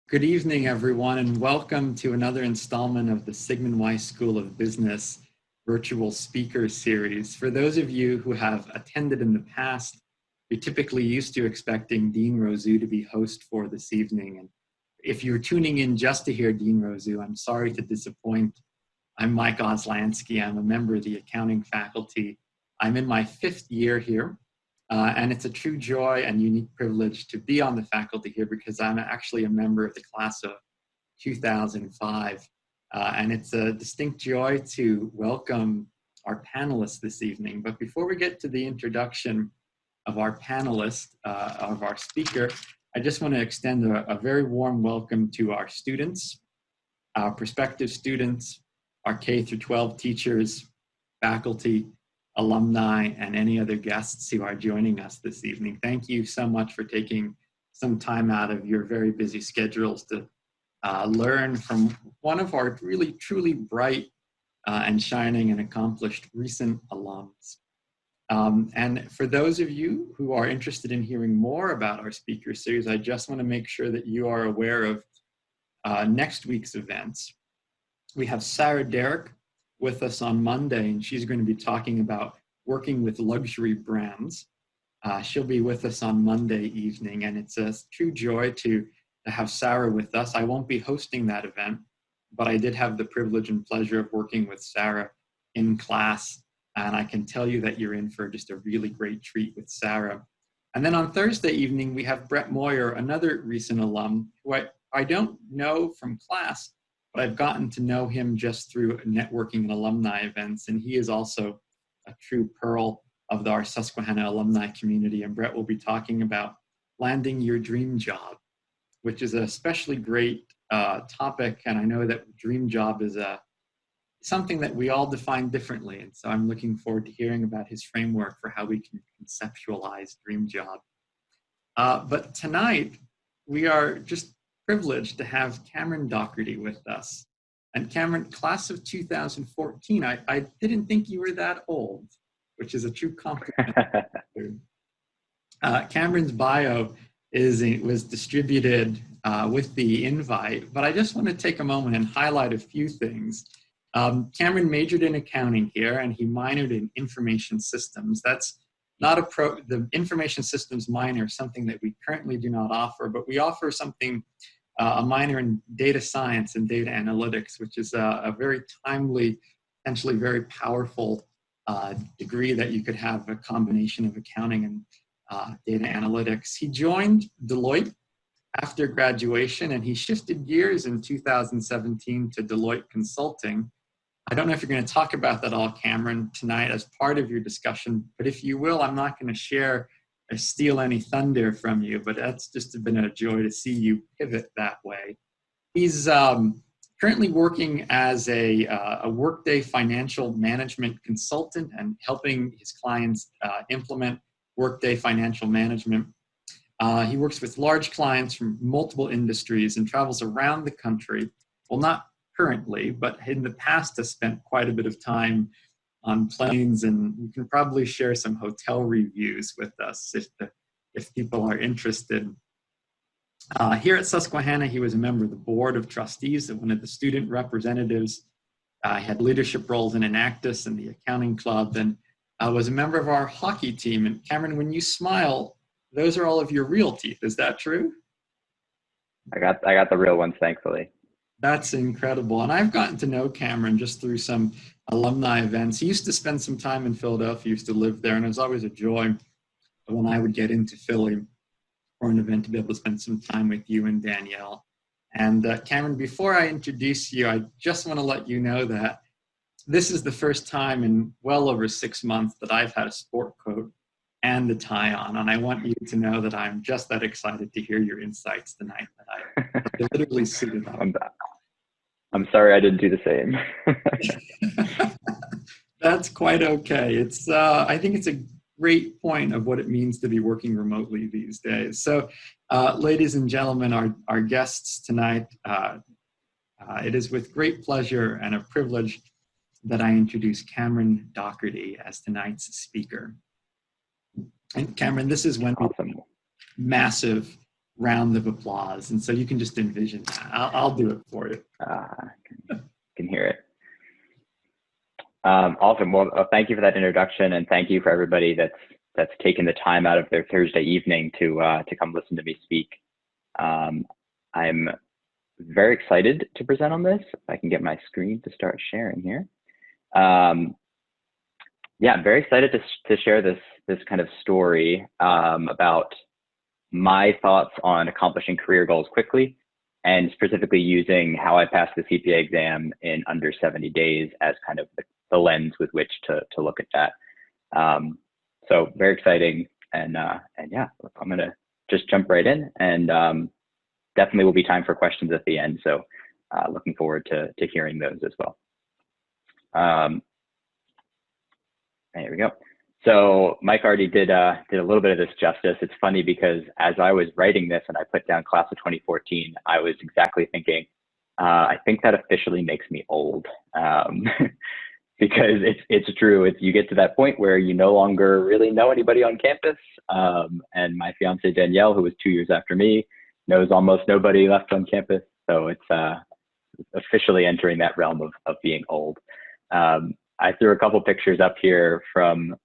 Good evening, everyone, and welcome to another installment of the Sigmund Weis School of Business Virtual Speaker Series. For those of you who have attended in the past, you're typically used to expecting Dean Rosu to be host for this evening. And if you're tuning in just to hear Dean Rosu, I'm sorry to disappoint. I'm Mike Ozlanski. I'm a member of the accounting faculty. I'm in my 5th year here. And it's a true joy and unique privilege to be on the faculty here because I'm actually a member of the class of 2005. And it's a distinct joy to welcome our panelists this evening. But before we get to the introduction of our panelist, of our speaker, I just want to extend a very warm welcome to our students, our prospective students, our K through 12 teachers, faculty, alumni, and any other guests who are joining us this evening. Thank you so much for taking some time out of your very busy schedules to learn from one of our really truly bright and shining and accomplished recent alums. And for those of you who are interested in hearing more about our speaker series, I just want to make sure that you are aware of next week's events. We have Sarah Derrick with us on Monday, and she's going to be talking about working with luxury brands. She'll be with us on Monday evening, and it's a true joy to have Sarah with us. I won't be hosting that event, but I did have the privilege and pleasure of working with Sarah in class, and I can tell you that you're in for just a really great treat with Sarah. And then on Thursday evening, we have Brett Moyer, another recent alum, who I don't know from class, but I've gotten to know him just through networking and alumni events, and he is also a true pearl of our Susquehanna alumni community. And Brett will be talking about landing your dream job, which is an especially great topic, and I know that dream job is something that we all define differently, and so I'm looking forward to hearing about his framework for how we can conceptualize dream job. But tonight, we are just privileged to have Cameron Dougherty with us. And Cameron, class of 2014, I didn't think you were that old, which is a true compliment. Cameron's bio was distributed with the invite, but I just want to take a moment and highlight a few things. Cameron majored in accounting here, and he minored in information systems. That's not the information systems minor, something that we currently do not offer, but we offer something, a minor in data science and data analytics, which is a very timely, potentially very powerful degree that you could have a combination of accounting and data analytics. He joined Deloitte after graduation, and he shifted gears in 2017 to Deloitte Consulting. I don't know if you're going to talk about that all, Cameron, tonight as part of your discussion, but if you will, I'm not going to share or steal any thunder from you, but that's just been a joy to see you pivot that way. He's currently working as a Workday financial management consultant and helping his clients implement Workday financial management. He works with large clients from multiple industries and travels around the country. Well, not currently, but in the past has spent quite a bit of time on planes, and you can probably share some hotel reviews with us if people are interested. Here at Susquehanna, he was a member of the board of trustees and one of the student representatives. He had leadership roles in Enactus and the accounting club, and was a member of our hockey team. And Cameron, when you smile, those are all of your real teeth. Is that true? I got the real ones, thankfully. That's incredible. And I've gotten to know Cameron just through some alumni events. He used to spend some time in Philadelphia, used to live there, and it was always a joy when I would get into Philly for an event to be able to spend some time with you and Danielle. And Cameron, before I introduce you, I just want to let you know that this is the first time in well over 6 months that I've had a sport coat and the tie on. And I want you to know that I'm just that excited to hear your insights tonight that I literally suited up. I'm sorry I didn't do the same. That's quite okay. It's I think it's a great point of what it means to be working remotely these days. So ladies and gentlemen, our guests tonight, it is with great pleasure and a privilege that I introduce Cameron Dougherty as tonight's speaker. And Cameron, this is when awesome. Massive round of applause. And so you can just envision that. I'll do it for you. Can hear it. Awesome. Well, thank you for that introduction, and thank you for everybody that's taken the time out of their Thursday evening to come listen to me speak. I'm very excited to present on this. If I can get my screen to start sharing here. Yeah, I'm very excited to share this kind of story about my thoughts on accomplishing career goals quickly, and specifically using how I passed the CPA exam in under 70 days as kind of the lens with which to look at that. So very exciting, and yeah, I'm gonna just jump right in, and definitely will be time for questions at the end. So looking forward to hearing those as well. There we go. So Mike already did a little bit of this justice. It's funny because as I was writing this and I put down class of 2014, I was exactly thinking, I think that officially makes me old. Because it's true. You get to that point where you no longer really know anybody on campus. And my fiance Danielle, who was 2 years after me, knows almost nobody left on campus. So it's officially entering that realm of being old. I threw a couple pictures up here from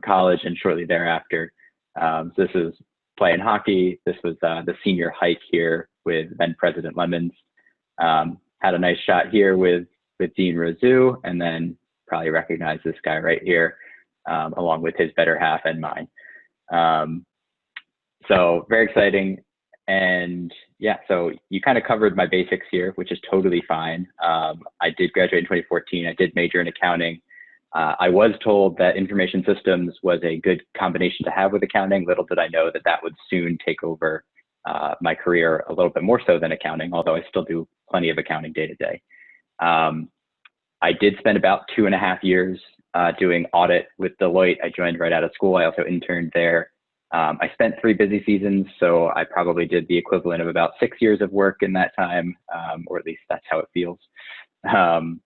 college and shortly thereafter. So this is playing hockey. This was the senior hike here with then President Lemons. Had a nice shot here with Dean Razoo, and then probably recognize this guy right here, along with his better half and mine. So very exciting. And yeah, so you kind of covered my basics here, which is totally fine. I did graduate in 2014. I did major in accounting. I was told that information systems was a good combination to have with accounting. Little did I know that would soon take over my career a little bit more so than accounting, although I still do plenty of accounting day to day. I did spend about 2.5 years doing audit with Deloitte. I joined right out of school. I also interned there. I spent 3 busy seasons, so I probably did the equivalent of about 6 years of work in that time, or at least that's how it feels. And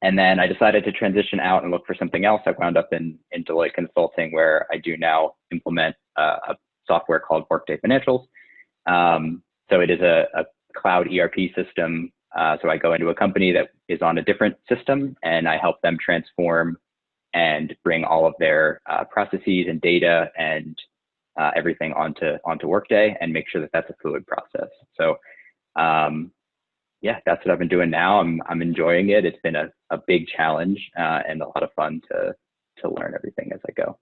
then I decided to transition out and look for something else. I wound up in Deloitte Consulting, where I do now implement a software called Workday Financials. So it is a cloud ERP system. So I go into a company that is on a different system, and I help them transform and bring all of their processes and data and everything onto Workday, and make sure that that's a fluid process. So yeah, that's what I've been doing now. I'm enjoying it. It's been a big challenge and a lot of fun to learn everything as I go.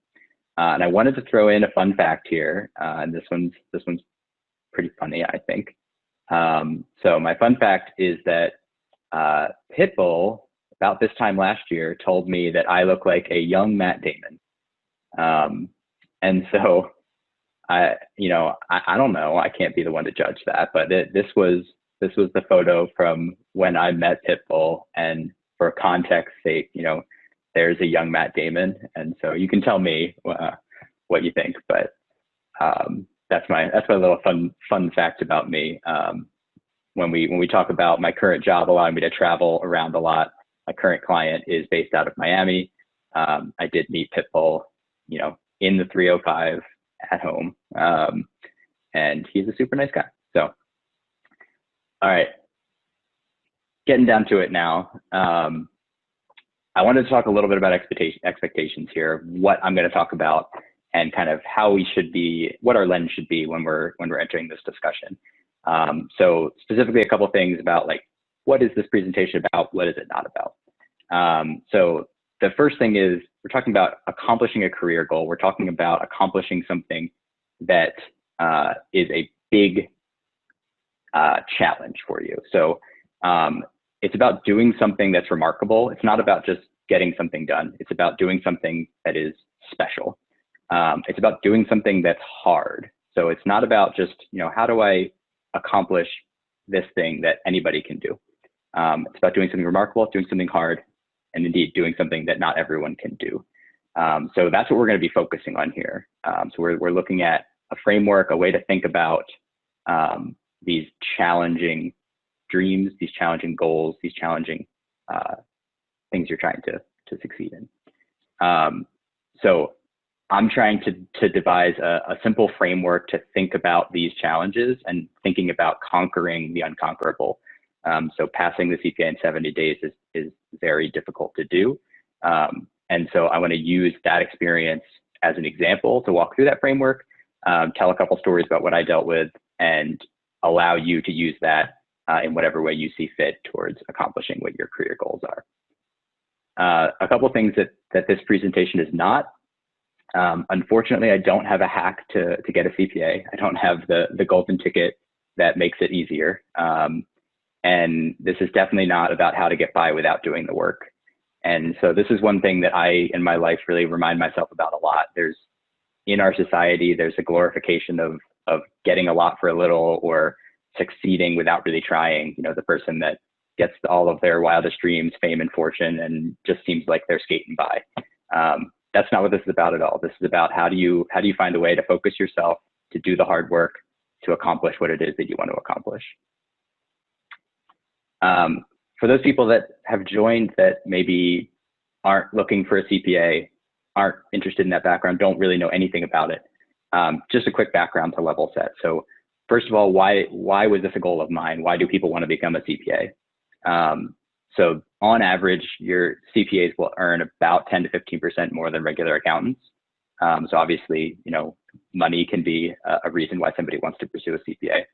And I wanted to throw in a fun fact here, and this one's pretty funny, I think. So my fun fact is that Pitbull, about this time last year, told me that I look like a young Matt Damon. And so I don't know, I can't be the one to judge that, but this was the photo from when I met Pitbull, and for context sake, there's a young Matt Damon, and so you can tell me what you think, but that's my little fun fact about me. When we talk about my current job allowing me to travel around a lot, my current client is based out of Miami. I did meet Pitbull, in the 305 at home, and he's a super nice guy. So, all right, getting down to it now. I wanted to talk a little bit about expectations here, what I'm going to talk about, and kind of how we should be, what our lens should be when we're entering this discussion. So specifically, a couple of things about what is this presentation about? What is it not about? So the first thing is, we're talking about accomplishing a career goal. We're talking about accomplishing something that is a big challenge for you. So it's about doing something that's remarkable. It's not about just getting something done. It's about doing something that is special. It's about doing something that's hard. So it's not about just, how do I accomplish this thing that anybody can do? It's about doing something remarkable, doing something hard, and indeed doing something that not everyone can do. So that's what we're going to be focusing on here. So we're looking at a framework, a way to think about these challenging dreams, these challenging goals, these challenging things you're trying to succeed in. So I'm trying to devise a simple framework to think about these challenges and thinking about conquering the unconquerable. So passing the CPA in 70 days is very difficult to do. And so I want to use that experience as an example to walk through that framework, tell a couple stories about what I dealt with, and allow you to use that in whatever way you see fit towards accomplishing what your career goals are. A couple things that this presentation is not. Unfortunately, I don't have a hack to get a CPA. I don't have the golden ticket that makes it easier. And this is definitely not about how to get by without doing the work. And so this is one thing that I, in my life, really remind myself about a lot. In our society, there's a glorification of getting a lot for a little, or succeeding without really trying. You know, the person that gets all of their wildest dreams, fame and fortune, and just seems like they're skating by. That's not what this is about at all. This is about how do you find a way to focus yourself, to do the hard work, to accomplish what it is that you want to accomplish. For those people that have joined that maybe aren't looking for a CPA, aren't interested in that background, don't really know anything about it, just a quick background to level set. So first of all, why was this a goal of mine? Why do people want to become a CPA? So on average, your CPAs will earn about 10 to 15% more than regular accountants. So obviously, you know, money can be a reason why somebody wants to pursue a CPA.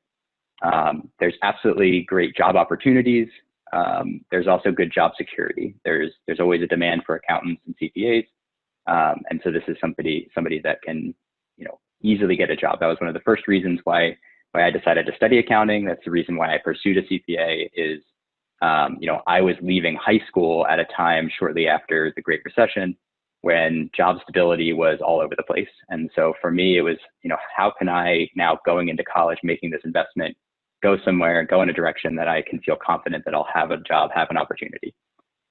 There's absolutely great job opportunities. There's also good job security. There's always a demand for accountants and CPAs. And so this is somebody that can, you know, easily get a job. That was one of the first reasons why I decided to study accounting. That's the reason why I pursued a CPA is, you know, I was leaving high school at a time shortly after the Great Recession when job stability was all over the place. And so for me, it was, you know, how can I now, going into college, making this investment, go somewhere, go in a direction that I can feel confident that I'll have a job, have an opportunity.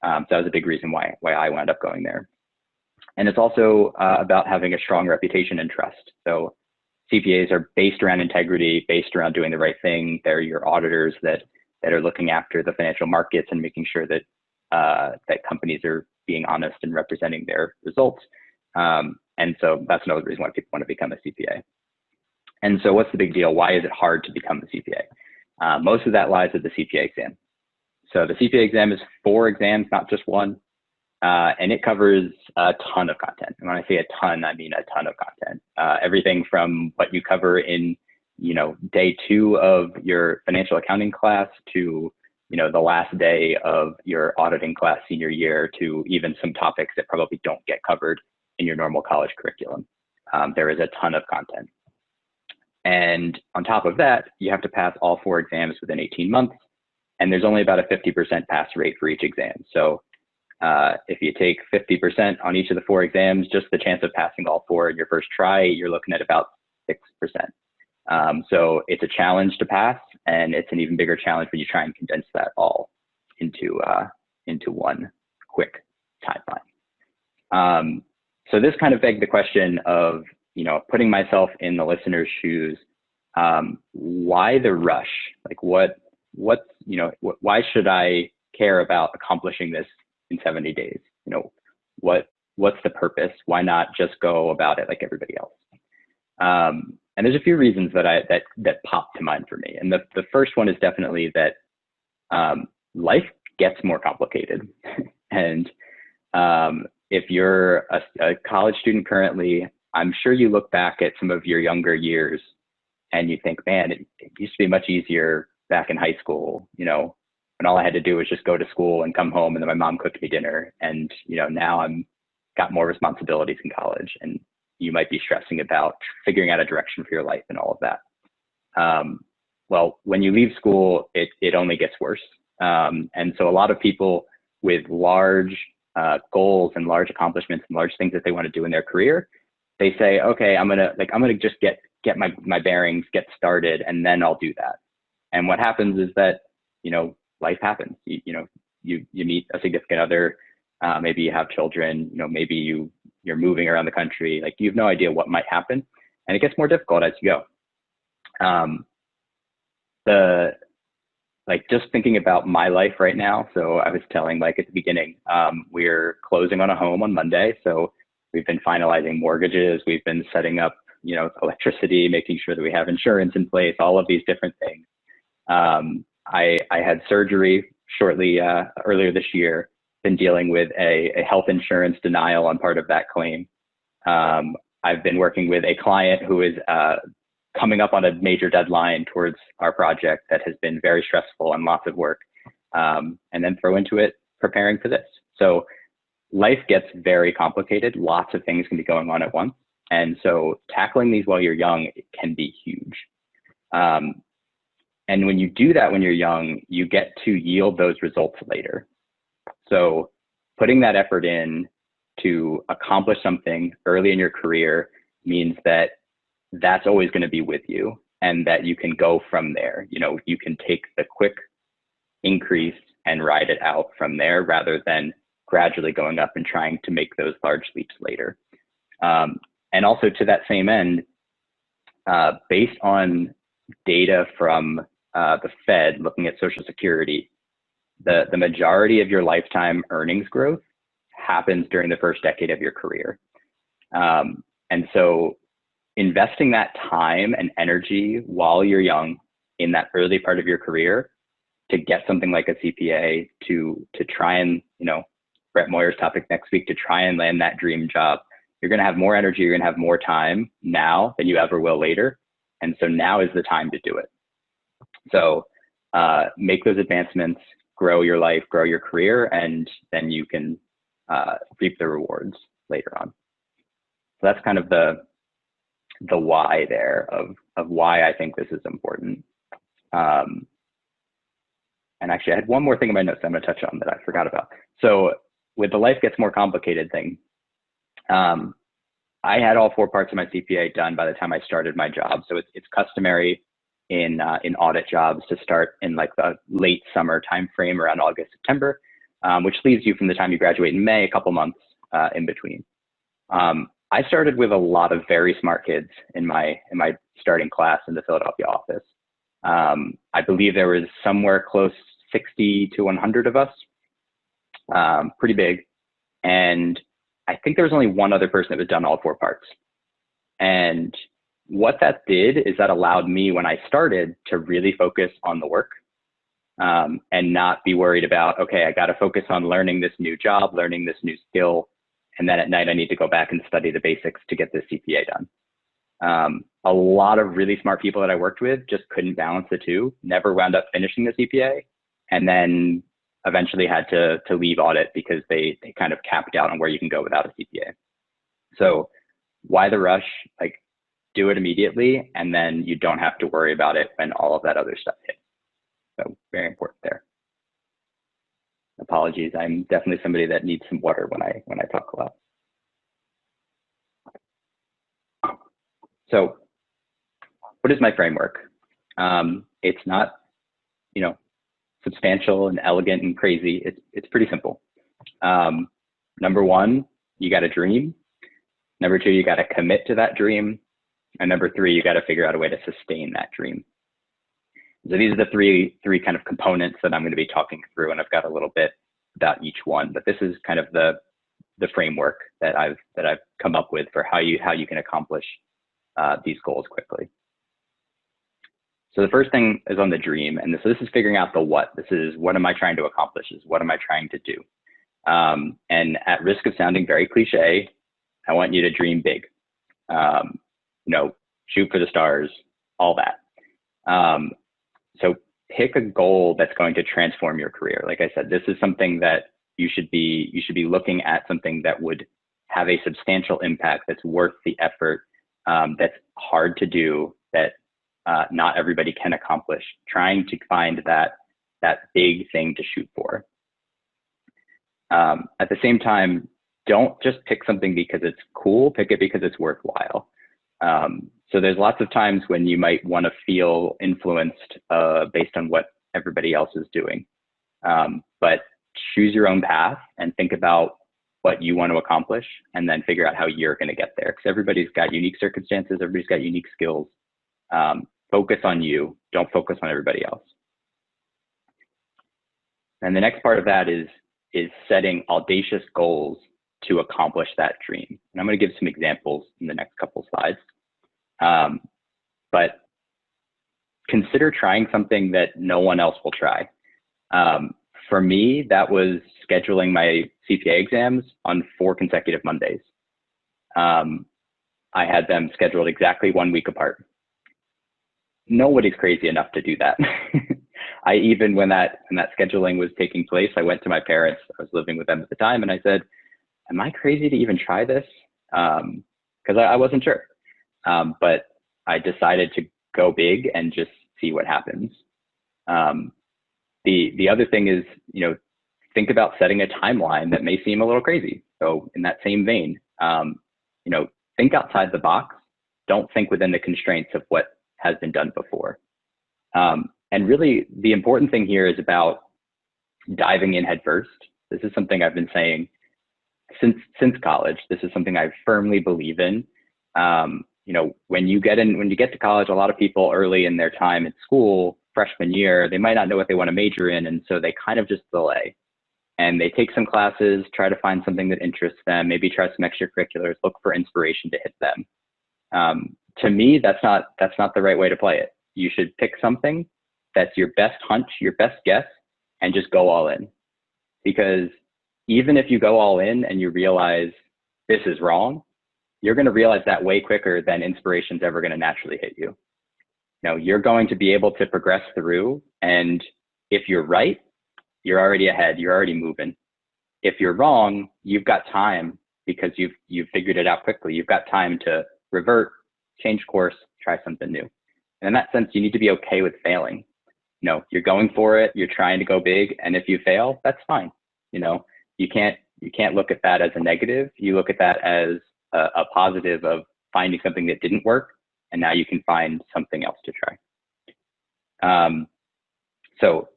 So that was a big reason why I wound up going there. And it's also about having a strong reputation and trust. So CPAs are based around integrity, based around doing the right thing. They're your auditors that are looking after the financial markets and making sure that that companies are being honest and representing their results. And so that's another reason why people want to become a CPA. And so what's the big deal? Why is it hard to become a CPA? Most of that lies at the CPA exam. So the CPA exam is 4 exams, not just one. And it covers a ton of content. And when I say a ton, I mean a ton of content. Everything from what you cover in, you know, day 2 of your financial accounting class to, you know, the last day of your auditing class senior year, to even some topics that probably don't get covered in your normal college curriculum. There is a ton of content. And on top of that, you have to pass all 4 exams within 18 months. And there's only about a 50% pass rate for each exam. So if you take 50% on each of the 4 exams, just the chance of passing all 4 in your first try, you're looking at about 6%. So it's a challenge to pass, and it's an even bigger challenge when you try and condense that all into one quick timeline. So this kind of begged the question of, you know, putting myself in the listener's shoes. Why the rush? Like why should I care about accomplishing this in 70 days? You know, what's the purpose? Why not just go about it like everybody else? And there's a few reasons that pop to mind for me. And the first one is definitely that life gets more complicated. And if you're a college student currently, I'm sure you look back at some of your younger years and you think, man, it used to be much easier back in high school, you know, when all I had to do was just go to school and come home and then my mom cooked me dinner. And, you know, now I'm got more responsibilities in college, and you might be stressing about figuring out a direction for your life and all of that. Well, when you leave school, it only gets worse. And so a lot of people with large goals and large accomplishments and large things that they want to do in their career, they say, okay, I'm gonna just get my bearings, get started, and then I'll do that. And what happens is that, you know, life happens. You meet a significant other, maybe you have children, you know, maybe you're moving around the country, like you have no idea what might happen, and it gets more difficult as you go. Just thinking about my life right now. So I was telling Mike at the beginning, we're closing on a home on Monday. So We've been finalizing mortgages. We've been setting up, electricity, making sure that we have insurance in place, all of these different things. I had surgery shortly earlier this year, been dealing with a health insurance denial on part of that claim. I've been working with a client who is coming up on a major deadline towards our project that has been very stressful and lots of work. And then throw into it preparing for this. So life gets very complicated. Lots of things can be going on at once. And so tackling these while you're young can be huge. And when you do that when you're young, you get to yield those results later. So putting that effort in to accomplish something early in your career means that that's always going to be with you, and that you can go from there. You can take the quick increase and ride it out from there, rather than gradually going up and trying to make those large leaps later. And also to that same end, based on data from the Fed looking at Social Security, the majority of your lifetime earnings growth happens during the first decade of your career. And so investing that time and energy while you're young in that early part of your career to get something like a CPA, to try and, Brett Moyer's topic next week, to try and land that dream job, you're going to have more energy, you're going to have more time now than you ever will later. And so now is the time to do it. So make those advancements, grow your life, grow your career, and then you can reap the rewards later on. So that's kind of the why there of why I think this is important. And actually, I had one more thing in my notes I'm going to touch on that I forgot about. So with the life gets more complicated thing, I had all 4 parts of my CPA done by the time I started my job. So it's customary in audit jobs to start in like the late summer timeframe, around August, September, which leaves you from the time you graduate in May, a couple months in between. I started with a lot of very smart kids in my starting class in the Philadelphia office. I believe there was somewhere close 60 to 100 of us, pretty big. And I think there was only one other person that was done all 4 parts. And what that did is that allowed me, when I started, to really focus on the work, and not be worried about, okay, I got to focus on learning this new job, learning this new skill. And then at night, I need to go back and study the basics to get this CPA done. A lot of really smart people that I worked with just couldn't balance the two, never wound up finishing the CPA, and then eventually had to leave audit because they kind of capped out on where you can go without a CPA. So why the rush? Like, do it immediately, and then you don't have to worry about it when all of that other stuff hits. So very important there. Apologies, I'm definitely somebody that needs some water when I talk a lot. So what is my framework? It's not, substantial and elegant and crazy. It's pretty simple. Number 1, you got to dream. Number 2, you got to commit to that dream. And number 3, you got to figure out a way to sustain that dream. So these are the three kind of components that I'm going to be talking through, and I've got a little bit about each one, but this is kind of the framework that I've come up with for how you can accomplish these goals quickly. So the first thing is on the dream, and this is figuring out the what. This is, what am I trying to accomplish? Is what am I trying to do? And at risk of sounding very cliche, I want you to dream big. Shoot for the stars, all that. So pick a goal that's going to transform your career. Like I said, this is something that you should be looking at, something that would have a substantial impact, that's worth the effort, that's hard to do, that not everybody can accomplish. Trying to find that big thing to shoot for. At the same time, don't just pick something because it's cool, pick it because it's worthwhile. So there's lots of times when you might want to feel influenced based on what everybody else is doing. But choose your own path and think about what you want to accomplish, and then figure out how you're going to get there. Because everybody's got unique circumstances, everybody's got unique skills. Focus on you, don't focus on everybody else. And the next part of that is setting audacious goals to accomplish that dream. And I'm going to give some examples in the next couple slides. But consider trying something that no one else will try. For me, that was scheduling my CPA exams on 4 consecutive Mondays. I had them scheduled exactly 1 week apart. Nobody's crazy enough to do that. I even, when that scheduling was taking place, I went to my parents. I was living with them at the time, and I said, am I crazy to even try this? Because I wasn't sure. But I decided to go big and just see what happens. The other thing is, think about setting a timeline that may seem a little crazy. So in that same vein, think outside the box. Don't think within the constraints of what has been done before. And really, the important thing here is about diving in head first. This is something I've been saying since college. This is something I firmly believe in. When you get to college, a lot of people early in their time at school, freshman year, they might not know what they want to major in, and so they kind of just delay. And they take some classes, try to find something that interests them, maybe try some extracurriculars, look for inspiration to hit them. To me, that's not the right way to play it. You should pick something that's your best hunch, your best guess, and just go all in. Because even if you go all in and you realize this is wrong, you're going to realize that way quicker than inspiration's ever going to naturally hit you. You're going to be able to progress through, and if you're right, you're already ahead, you're already moving. If you're wrong, you've got time because you've figured it out quickly. You've got time to revert, change course, try something new. And in that sense, you need to be okay with failing. You're going for it, you're trying to go big, and if you fail, that's fine. You can't look at that as a negative. You look at that as a positive of finding something that didn't work, and now you can find something else to try. So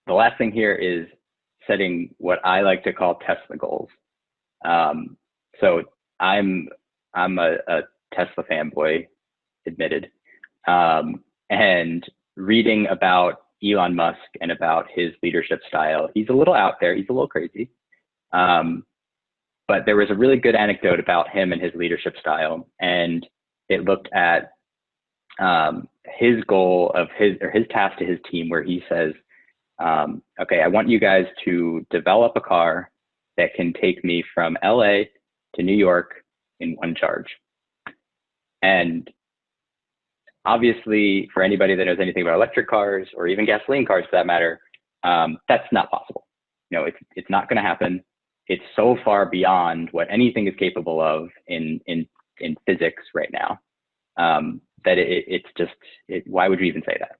the last thing here is setting what I like to call Tesla goals. So I'm a Tesla fanboy, admitted. And reading about Elon Musk and about his leadership style, he's a little out there, he's a little crazy. But there was a really good anecdote about him and his leadership style, and it looked at his goal of his task to his team, where he says, okay, I want you guys to develop a car that can take me from LA to New York in one charge. And obviously, for anybody that knows anything about electric cars or even gasoline cars for that matter, that's not possible. It's not going to happen. It's so far beyond what anything is capable of in physics right now, that it's just, why would you even say that?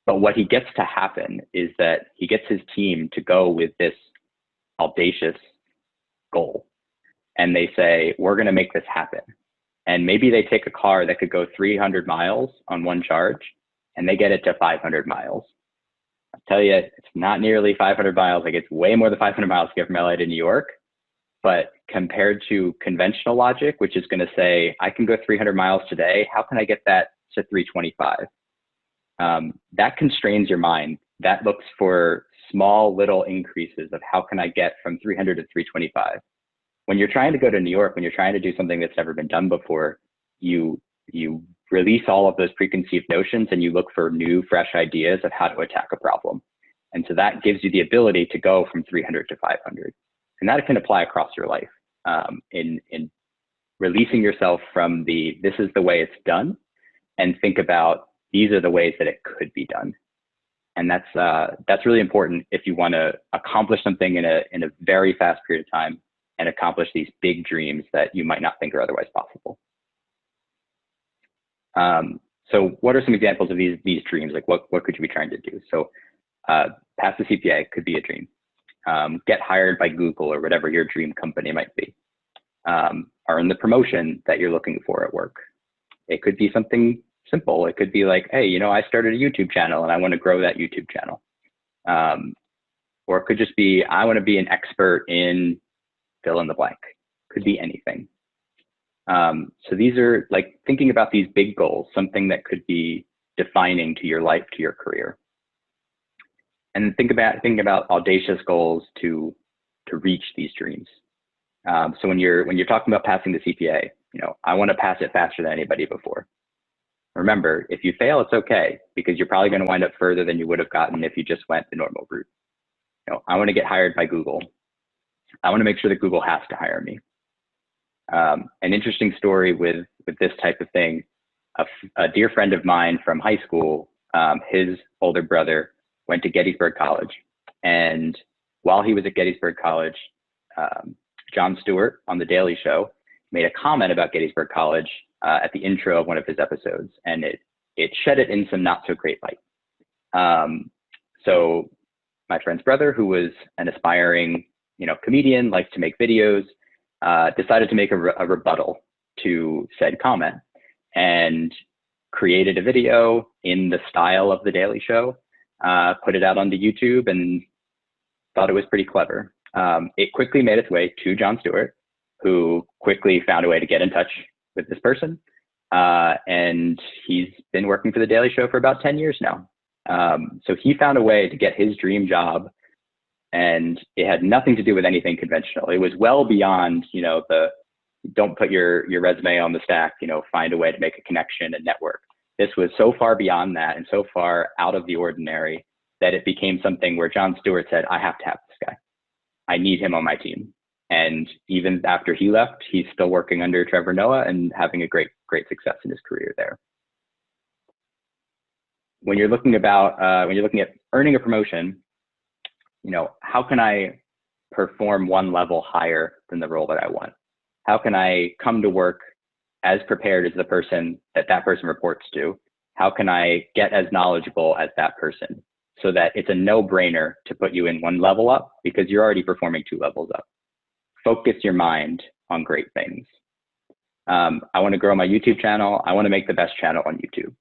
But what he gets to happen is that he gets his team to go with this audacious goal. And they say, we're going to make this happen. And maybe they take a car that could go 300 miles on one charge, and they get it to 500 miles. I'll tell you, it's not nearly 500 miles. Like, it's way more than 500 miles to get from LA to New York. But compared to conventional logic, which is going to say, I can go 300 miles today, how can I get that to 325? That constrains your mind. That looks for small little increases of how can I get from 300 to 325. When you're trying to go to New York, when you're trying to do something that's never been done before, you release all of those preconceived notions and you look for new, fresh ideas of how to attack a problem. And so that gives you the ability to go from 300 to 500. And that can apply across your life, in releasing yourself from this is the way it's done, and think about these are the ways that it could be done. And that's really important if you want to accomplish something in a very fast period of time and accomplish these big dreams that you might not think are otherwise possible. So what are some examples of these dreams? Like what could you be trying to do? So pass the CPA could be a dream. Get hired by Google or whatever your dream company might be. Earn the promotion that you're looking for at work. It could be something simple. It could be like, hey, I started a YouTube channel and I want to grow that YouTube channel. Or it could just be, I want to be an expert in fill in the blank. Could be anything. So these are like thinking about these big goals, something that could be defining to your life, to your career. And thinking about audacious goals to reach these dreams. So when you're talking about passing the CPA, I want to pass it faster than anybody before. Remember, if you fail, it's okay, because you're probably going to wind up further than you would have gotten if you just went the normal route. I want to get hired by Google. I want to make sure that Google has to hire me. An interesting story with this type of thing, a dear friend of mine from high school, his older brother went to Gettysburg College. And while he was at Gettysburg College, Jon Stewart on The Daily Show made a comment about Gettysburg College at the intro of one of his episodes, and it shed it in some not so great light. So my friend's brother, who was an aspiring, comedian, likes to make videos, decided to make a rebuttal to said comment and created a video in the style of The Daily Show, put it out onto YouTube, and thought it was pretty clever. It quickly made its way to Jon Stewart, who quickly found a way to get in touch with this person. And he's been working for The Daily Show for about 10 years now. So he found a way to get his dream job, and it had nothing to do with anything conventional. It was well beyond, the don't put your resume on the stack, find a way to make a connection and network. This was so far beyond that and so far out of the ordinary that it became something where Jon Stewart said, I have to have this guy. I need him on my team. And even after he left, he's still working under Trevor Noah and having a great success in his career there. When you're looking at earning a promotion, how can I perform one level higher than the role that I want? How can I come to work as prepared as the person that person reports to? How can I get as knowledgeable as that person, so that it's a no-brainer to put you in one level up because you're already performing 2 levels up? Focus your mind on great things. I want to grow my YouTube channel. I want to make the best channel on YouTube.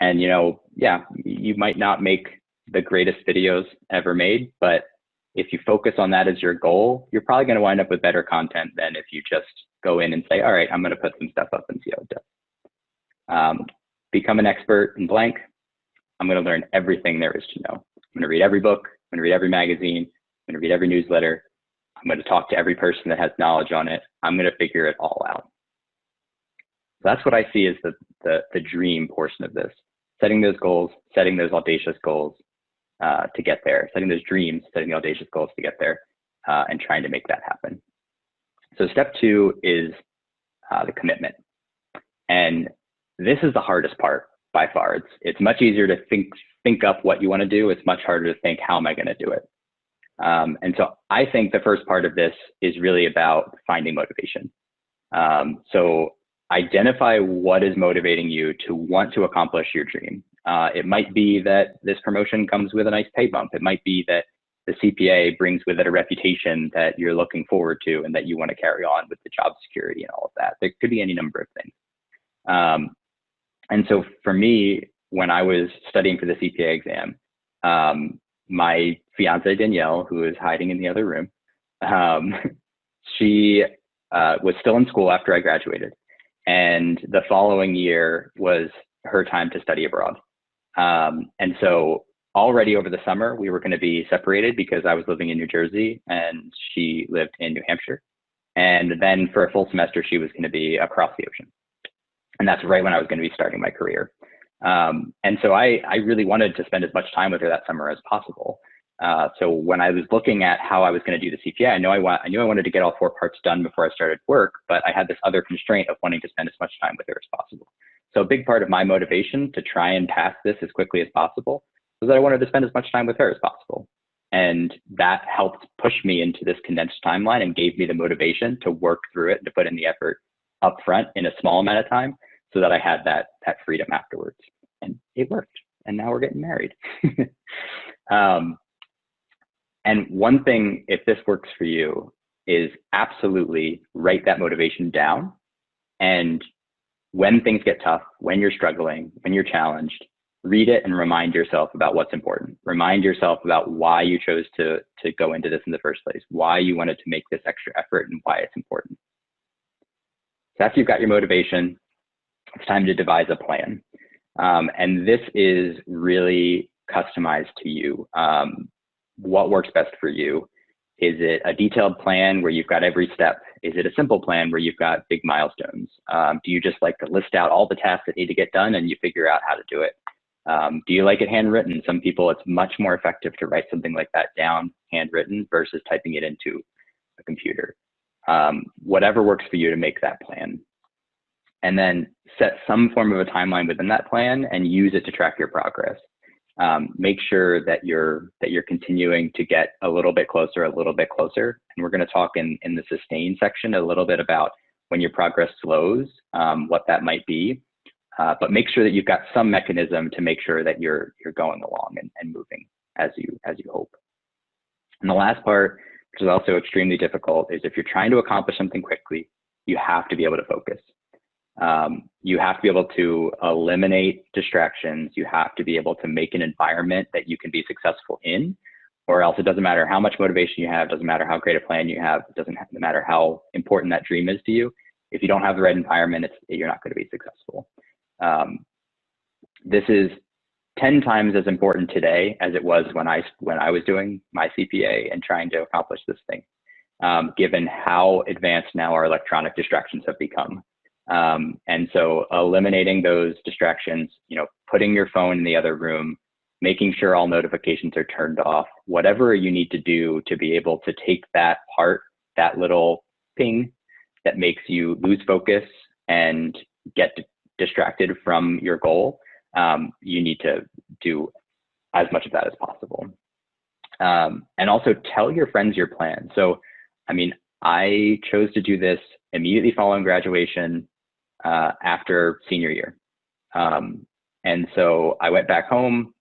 And, you might not make the greatest videos ever made, but if you focus on that as your goal, you're probably going to wind up with better content than if you just go in and say, all right, I'm going to put some stuff up and see how it does. Become an expert in blank. I'm going to learn everything there is to know. I'm going to read every book. I'm going to read every magazine. I'm going to read every newsletter. I'm going to talk to every person that has knowledge on it. I'm going to figure it all out. So that's what I see as the dream portion of this. Setting those goals, setting those audacious goals to get there, setting those dreams, setting the audacious goals to get there, and trying to make that happen. So step 2 is the commitment. And this is the hardest part by far. It's much easier to think up what you want to do. It's much harder to think, how am I going to do it? And so I think the first part of this is really about finding motivation. So identify what is motivating you to want to accomplish your dream. It might be that this promotion comes with a nice pay bump. It might be that the CPA brings with it a reputation that you're looking forward to and that you want to carry on with the job security and all of that. There could be any number of things. And so for me, when I was studying for the CPA exam, my fiance Danielle, who is hiding in the other room, she was still in school after I graduated. And the following year was her time to study abroad. And so already over the summer, we were going to be separated because I was living in New Jersey and she lived in New Hampshire. And then for a full semester, she was going to be across the ocean. And that's right when I was going to be starting my career. And so I really wanted to spend as much time with her that summer as possible. So when I was looking at how I was going to do the CPA, I knew I wanted to get all 4 parts done before I started work, but I had this other constraint of wanting to spend as much time with her as possible. So a big part of my motivation to try and pass this as quickly as possible was that I wanted to spend as much time with her as possible. And that helped push me into this condensed timeline and gave me the motivation to work through it and to put in the effort up front in a small amount of time so that I had that freedom afterwards. And it worked. And now we're getting married. And one thing, if this works for you, is absolutely write that motivation down. And when things get tough, when you're struggling, when you're challenged, read it and remind yourself about what's important. Remind yourself about why you chose to go into this in the first place, why you wanted to make this extra effort and why it's important. So after you've got your motivation, it's time to devise a plan. And this is really customized to you. What works best for you. Is it a detailed plan where you've got every step? Is it a simple plan where you've got big milestones? Do you just like to list out all the tasks that need to get done and you figure out how to do it? Do you like it handwritten? Some people, it's much more effective to write something like that down handwritten versus typing it into a computer. Whatever works for you to make that plan. And then set some form of a timeline within that plan and use it to track your progress. Make sure that you're continuing to get a little bit closer. And we're going to talk in the sustain section a little bit about when your progress slows, what that might be. But make sure that you've got some mechanism to make sure that you're going along and moving as you hope. And the last part, which is also extremely difficult, is if you're trying to accomplish something quickly, you have to be able to focus. You have to be able to eliminate distractions. You have to be able to make an environment that you can be successful in, or else it doesn't matter how much motivation you have, doesn't matter how great a plan you have, it doesn't matter how important that dream is to you. If you don't have the right environment, you're not going to be successful. This is 10 times as important today as it was when I was doing my CPA and trying to accomplish this thing, given how advanced now our electronic distractions have become. And so eliminating those distractions, putting your phone in the other room, making sure all notifications are turned off, whatever you need to do to be able to take that little ping that makes you lose focus and get distracted from your goal, you need to do as much of that as possible. And also tell your friends your plan. So, I chose to do this immediately following graduation, after senior year. And so I went back home.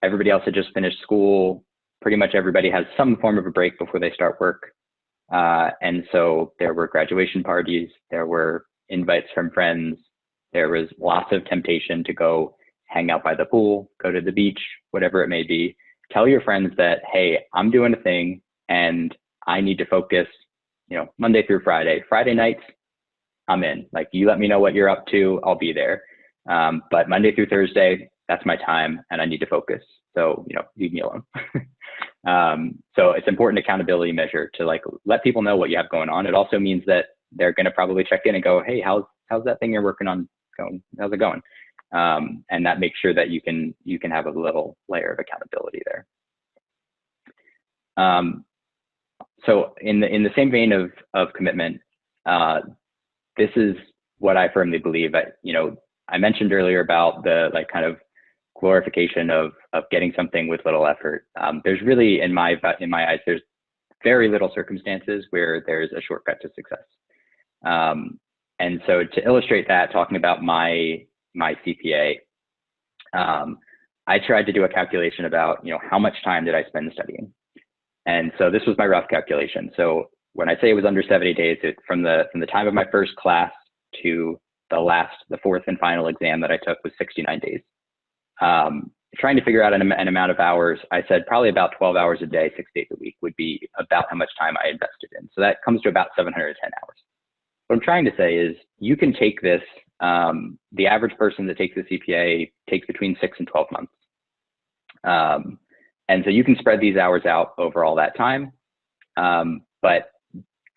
Everybody else had just finished school. Pretty much everybody has some form of a break before they start work. And so there were graduation parties, there were invites from friends, there was lots of temptation to go hang out by the pool, go to the beach, whatever it may be. Tell your friends that, hey, I'm doing a thing and I need to focus, Monday through Friday. Friday nights, I'm in. Like, you let me know what you're up to, I'll be there. But Monday through Thursday, that's my time and I need to focus. So, leave me alone. So it's important accountability measure to let people know what you have going on. It also means that they're going to probably check in and go, hey, how's that thing you're working on going? How's it going? And that makes sure that you can have a little layer of accountability there. So in the same vein of commitment, this is what I firmly believe. I mentioned earlier about the kind of glorification of getting something with little effort. There's really, in my eyes, there's very little circumstances where there's a shortcut to success. And so to illustrate that, talking about my CPA, I tried to do a calculation about, how much time did I spend studying? And so this was my rough calculation. So when I say it was under 70 days, from the time of my first class to the fourth and final exam that I took was 69 days. Trying to figure out an amount of hours, I said probably about 12 hours a day, 6 days a week would be about how much time I invested in. So that comes to about 710 hours. What I'm trying to say is you can take this, the average person that takes the CPA takes between 6 and 12 months. And so you can spread these hours out over all that time. But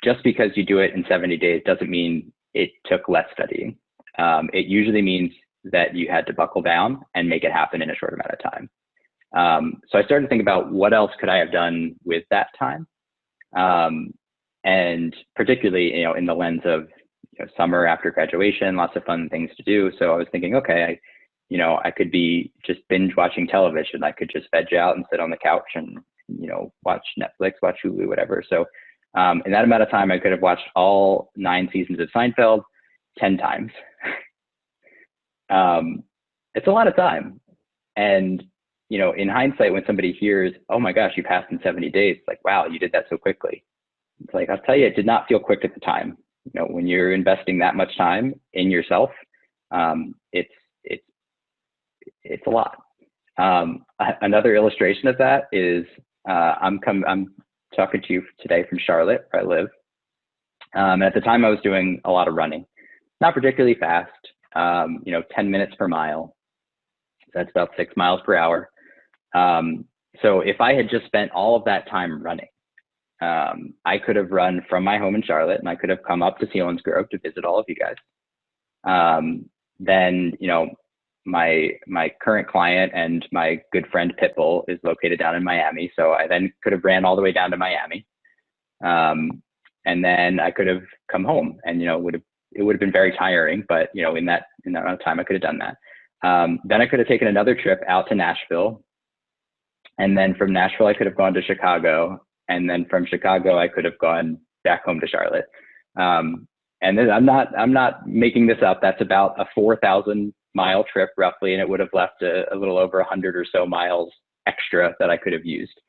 just because you do it in 70 days doesn't mean it took less studying. It usually means that you had to buckle down and make it happen in a short amount of time. So I started to think about what else could I have done with that time? And particularly, in the lens of summer after graduation, lots of fun things to do. So I was thinking, okay, I could be just binge watching television. I could just veg out and sit on the couch and, watch Netflix, watch Hulu, whatever. So in that amount of time, I could have watched all 9 seasons of Seinfeld 10 times. It's a lot of time. And, in hindsight, when somebody hears, oh my gosh, you passed in 70 days, it's like, wow, you did that so quickly. It's like, I'll tell you, it did not feel quick at the time. When you're investing that much time in yourself, it's a lot. Another illustration of that is, I'm talking to you today from Charlotte, where I live. At the time I was doing a lot of running, not particularly fast, 10 minutes per mile. That's about 6 miles per hour. So if I had just spent all of that time running, I could have run from my home in Charlotte, and I could have come up to Selinsgrove to visit all of you guys. Then, my current client and my good friend Pitbull is located down in Miami. So I then could have ran all the way down to Miami. And then I could have come home, and, it would have been very tiring, but, in that amount of time, I could have done that. Then I could have taken another trip out to Nashville. And then from Nashville, I could have gone to Chicago. And then from Chicago, I could have gone back home to Charlotte. And then I'm not making this up. That's about a 4,000-mile trip roughly, and it would have left a little over 100 or so miles extra that I could have used.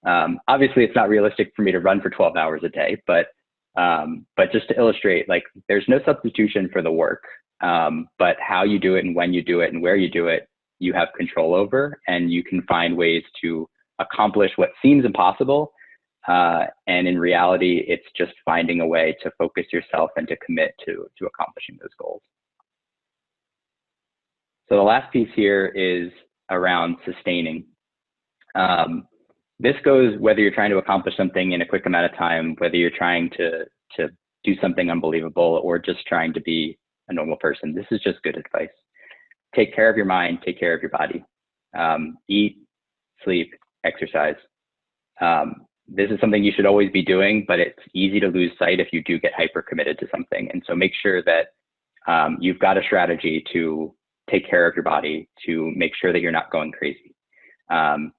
Obviously, it's not realistic for me to run for 12 hours a day, but just to illustrate, like, there's no substitution for the work, but how you do it and when you do it and where you do it, you have control over, and you can find ways to accomplish what seems impossible. And in reality, it's just finding a way to focus yourself and to commit to accomplishing those goals. So the last piece here is around sustaining. This goes whether you're trying to accomplish something in a quick amount of time, whether you're trying to do something unbelievable, or just trying to be a normal person. This is just good advice. Take care of your mind, take care of your body. Eat, sleep, exercise. This is something you should always be doing, but it's easy to lose sight if you do get hyper committed to something. And so make sure that you've got a strategy to take care of your body, to make sure that you're not going crazy.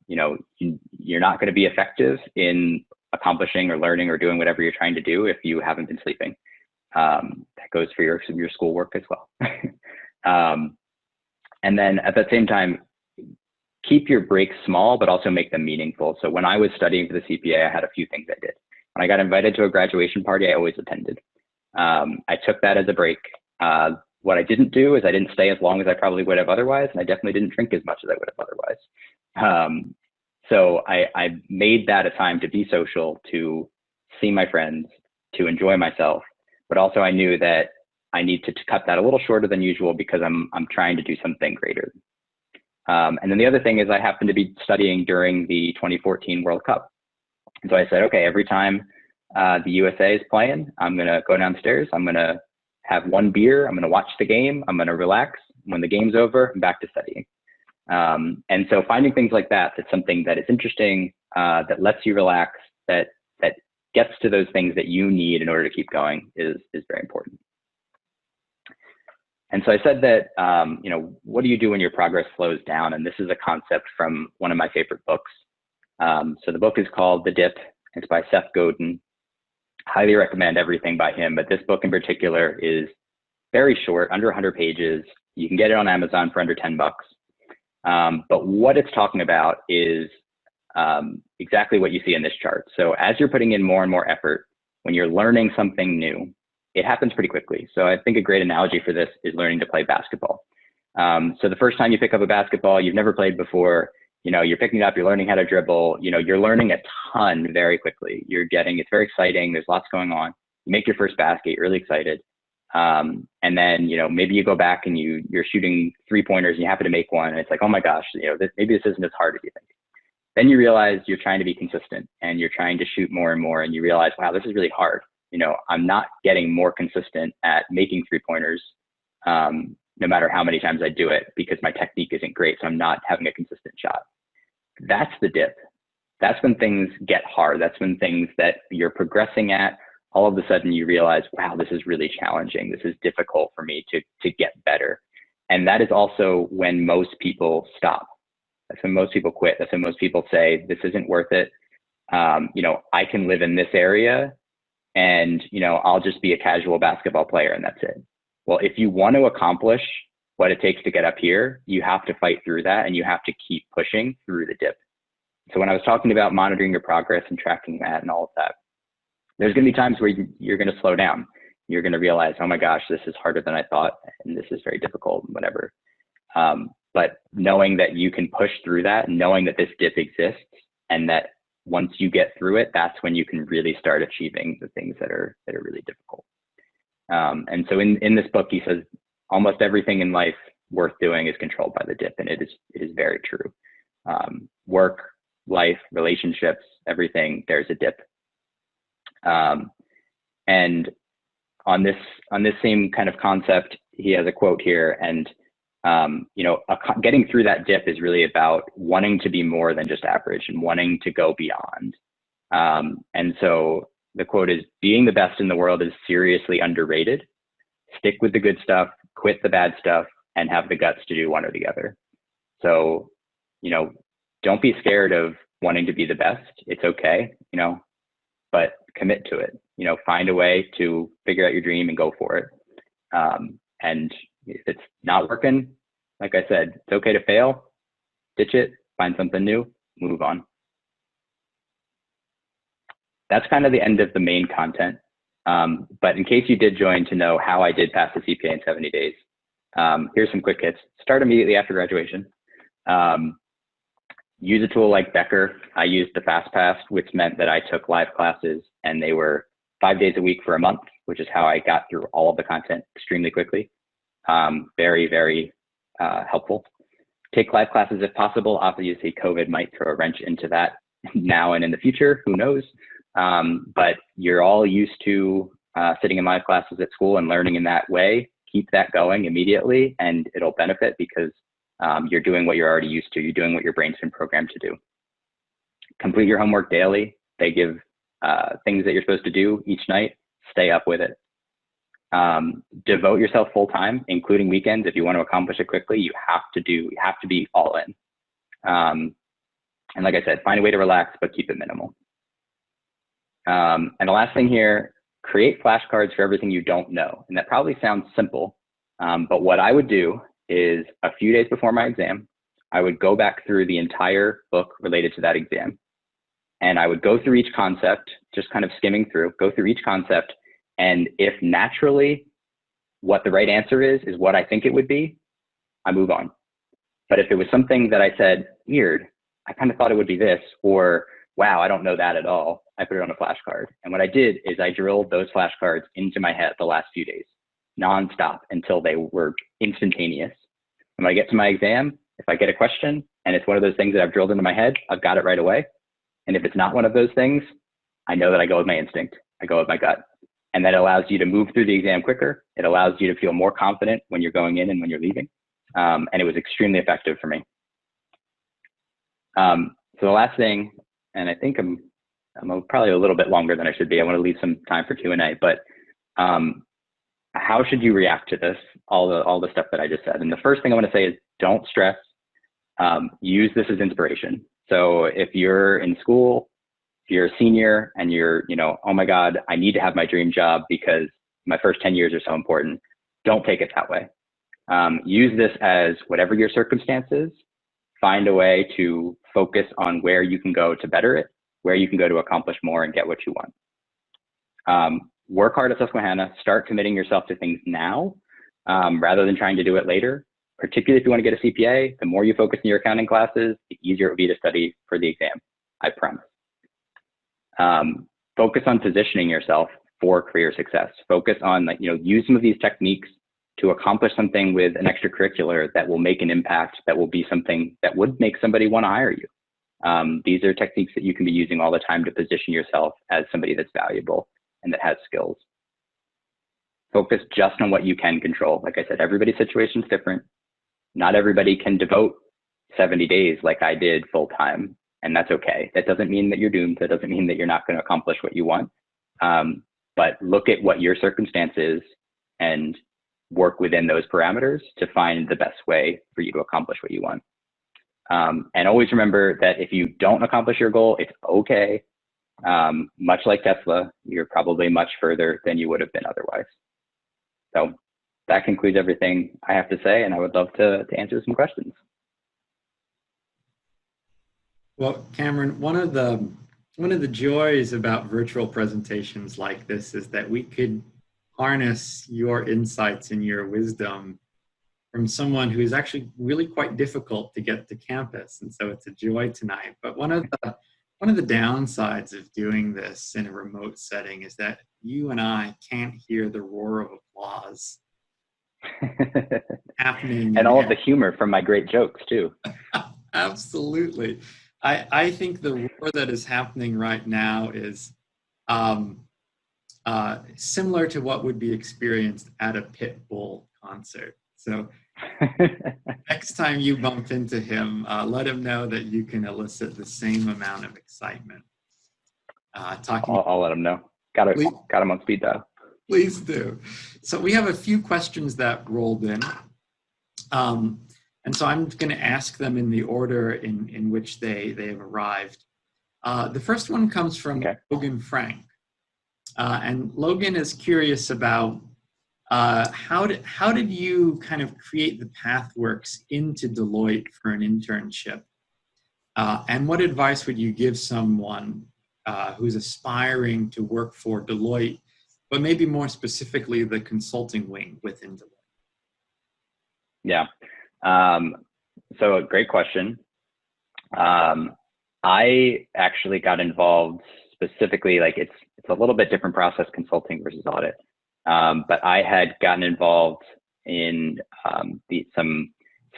You're not going to be effective in accomplishing or learning or doing whatever you're trying to do if you haven't been sleeping. That goes for your schoolwork as well. And then at the same time, keep your breaks small, but also make them meaningful. So when I was studying for the CPA, I had a few things I did. When I got invited to a graduation party, I always attended. I took that as a break. What I didn't do is I didn't stay as long as I probably would have otherwise, and I definitely didn't drink as much as I would have otherwise. So I made that a time to be social, to see my friends, to enjoy myself, but also I knew that I need to cut that a little shorter than usual because I'm trying to do something greater. And then the other thing is I happened to be studying during the 2014 World Cup. And so I said, okay, every time the USA is playing, I'm going to go downstairs. I'm going to have one beer. I'm going to watch the game. I'm going to relax. When the game's over, I'm back to studying. And so finding things like that, that's something that is interesting, that lets you relax, that gets to those things that you need in order to keep going is very important. And so I said that, what do you do when your progress slows down? And this is a concept from one of my favorite books. So the book is called The Dip. It's by Seth Godin. Highly recommend everything by him, but this book in particular is very short, under 100 pages. You can get it on Amazon for under $10. But what it's talking about is exactly what you see in this chart. So as you're putting in more and more effort, when you're learning something new, it happens pretty quickly. So I think a great analogy for this is learning to play basketball. So the first time you pick up a basketball you've never played before, you're picking it up, you're learning how to dribble, you're learning a ton very quickly. It's very exciting. There's lots going on. You make your first basket, you're really excited. And then, maybe you go back and you're shooting 3-pointers and you happen to make one. And it's like, oh my gosh, maybe this isn't as hard as you think. Then you realize you're trying to be consistent and you're trying to shoot more and more. And you realize, wow, this is really hard. I'm not getting more consistent at making 3-pointers, no matter how many times I do it, because my technique isn't great. So I'm not having a consistent shot. That's the dip. That's when things get hard. That's when things that you're progressing at, all of a sudden you realize, wow, this is really challenging. This is difficult for me to get better. And that is also when most people stop. That's when most people quit. That's when most people say, this isn't worth it. I can live in this area and, I'll just be a casual basketball player and that's it. Well, if you want to accomplish what it takes to get up here, you have to fight through that and you have to keep pushing through the dip. So when I was talking about monitoring your progress and tracking that and all of that, there's going to be times where you're going to slow down. You're going to realize, oh my gosh, this is harder than I thought, and this is very difficult, and whatever. But knowing that you can push through that, knowing that this dip exists, and that once you get through it, that's when you can really start achieving the things that are really difficult. And so in this book, he says almost everything in life worth doing is controlled by the dip, and it is very true. Work, life, relationships, everything, there's a dip. And on this same kind of concept, he has a quote here, and getting through that dip is really about wanting to be more than just average and wanting to go beyond. And so the quote is, "Being the best in the world is seriously underrated. Stick with the good stuff, quit the bad stuff, and have the guts to do one or the other." So, don't be scared of wanting to be the best. It's okay, but commit to it. Find a way to figure out your dream and go for it. And if it's not working, like I said, it's okay to fail, ditch it, find something new, move on. That's kind of the end of the main content. But in case you did join to know how I did pass the CPA in 70 days, here's some quick hits. Start immediately after graduation. Use a tool like Becker. I used the FastPass, which meant that I took live classes, and they were 5 days a week for a month, which is how I got through all of the content extremely quickly. Very, very helpful. Take live classes if possible. Obviously, COVID might throw a wrench into that now and in the future, who knows? But you're all used to sitting in live classes at school and learning in that way. Keep that going immediately, and it'll benefit because you're doing what you're already used to. You're doing what your brain's been programmed to do. Complete your homework daily. They give things that you're supposed to do each night. Stay up with it. Devote yourself full time, including weekends. If you want to accomplish it quickly, you have to be all in. And like I said, find a way to relax, but keep it minimal. And the last thing here, create flashcards for everything you don't know. And that probably sounds simple, but what I would do is a few days before my exam, I would go back through the entire book related to that exam. And I would go through each concept, just kind of skimming through, go through each concept. And if naturally what the right answer is what I think it would be, I move on. But if it was something that I said, weird, I kind of thought it would be this, or wow, I don't know that at all, I put it on a flashcard. And what I did is I drilled those flashcards into my head the last few days, nonstop, until they were instantaneous. And when I get to my exam, if I get a question and it's one of those things that I've drilled into my head, I've got it right away. And if it's not one of those things, I know that I go with my instinct. I go with my gut. And that allows you to move through the exam quicker. It allows you to feel more confident when you're going in and when you're leaving. And it was extremely effective for me. So the last thing, and I think I'm probably a little bit longer than I should be. I want to leave some time for Q&A, but how should you react to this, all the stuff that I just said? And the first thing I want to say is don't stress. Use this as inspiration. So if you're in school, if you're a senior and you're, oh my God, I need to have my dream job because my first 10 years are so important, don't take it that way. Use this as whatever your circumstances, find a way to focus on where you can go to better it, where you can go to accomplish more and get what you want. Work hard at Susquehanna, start committing yourself to things now, rather than trying to do it later. Particularly if you want to get a CPA, the more you focus in your accounting classes, the easier it will be to study for the exam, I promise. Focus on positioning yourself for career success. Focus on, use some of these techniques to accomplish something with an extracurricular that will make an impact, that will be something that would make somebody want to hire you. These are techniques that you can be using all the time to position yourself as somebody that's valuable and that has skills. Focus just on what you can control. Like I said, everybody's situation is different. Not everybody can devote 70 days like I did full time, and that's okay. That doesn't mean that you're doomed. That doesn't mean that you're not going to accomplish what you want. But look at what your circumstance is and work within those parameters to find the best way for you to accomplish what you want. And always remember that if you don't accomplish your goal, it's okay. Much like Tesla, you're probably much further than you would have been otherwise. So that concludes everything I have to say, and I would love to answer some questions. Well, Cameron, one of the joys about virtual presentations like this is that we could harness your insights and your wisdom from someone who is actually really quite difficult to get to campus, and so it's a joy tonight. But one of the downsides of doing this in a remote setting is that you and I can't hear the roar of applause happening. And all of the humor from my great jokes too. Absolutely. I think the roar that is happening right now is similar to what would be experienced at a pit bull concert. So next time you bump into him, let him know that you can elicit the same amount of excitement. I'll let him know. Got him on speed dial. Please do. So we have a few questions that rolled in. And so I'm going to ask them in the order in which they have arrived. The first one comes from Logan Frank. And Logan is curious about how did you kind of create the pathworks into Deloitte for an internship? And what advice would you give someone who's aspiring to work for Deloitte, but maybe more specifically the consulting wing within Deloitte? Yeah. So a great question. I actually got involved specifically, like it's a little bit different process, consulting versus audit. But I had gotten involved in some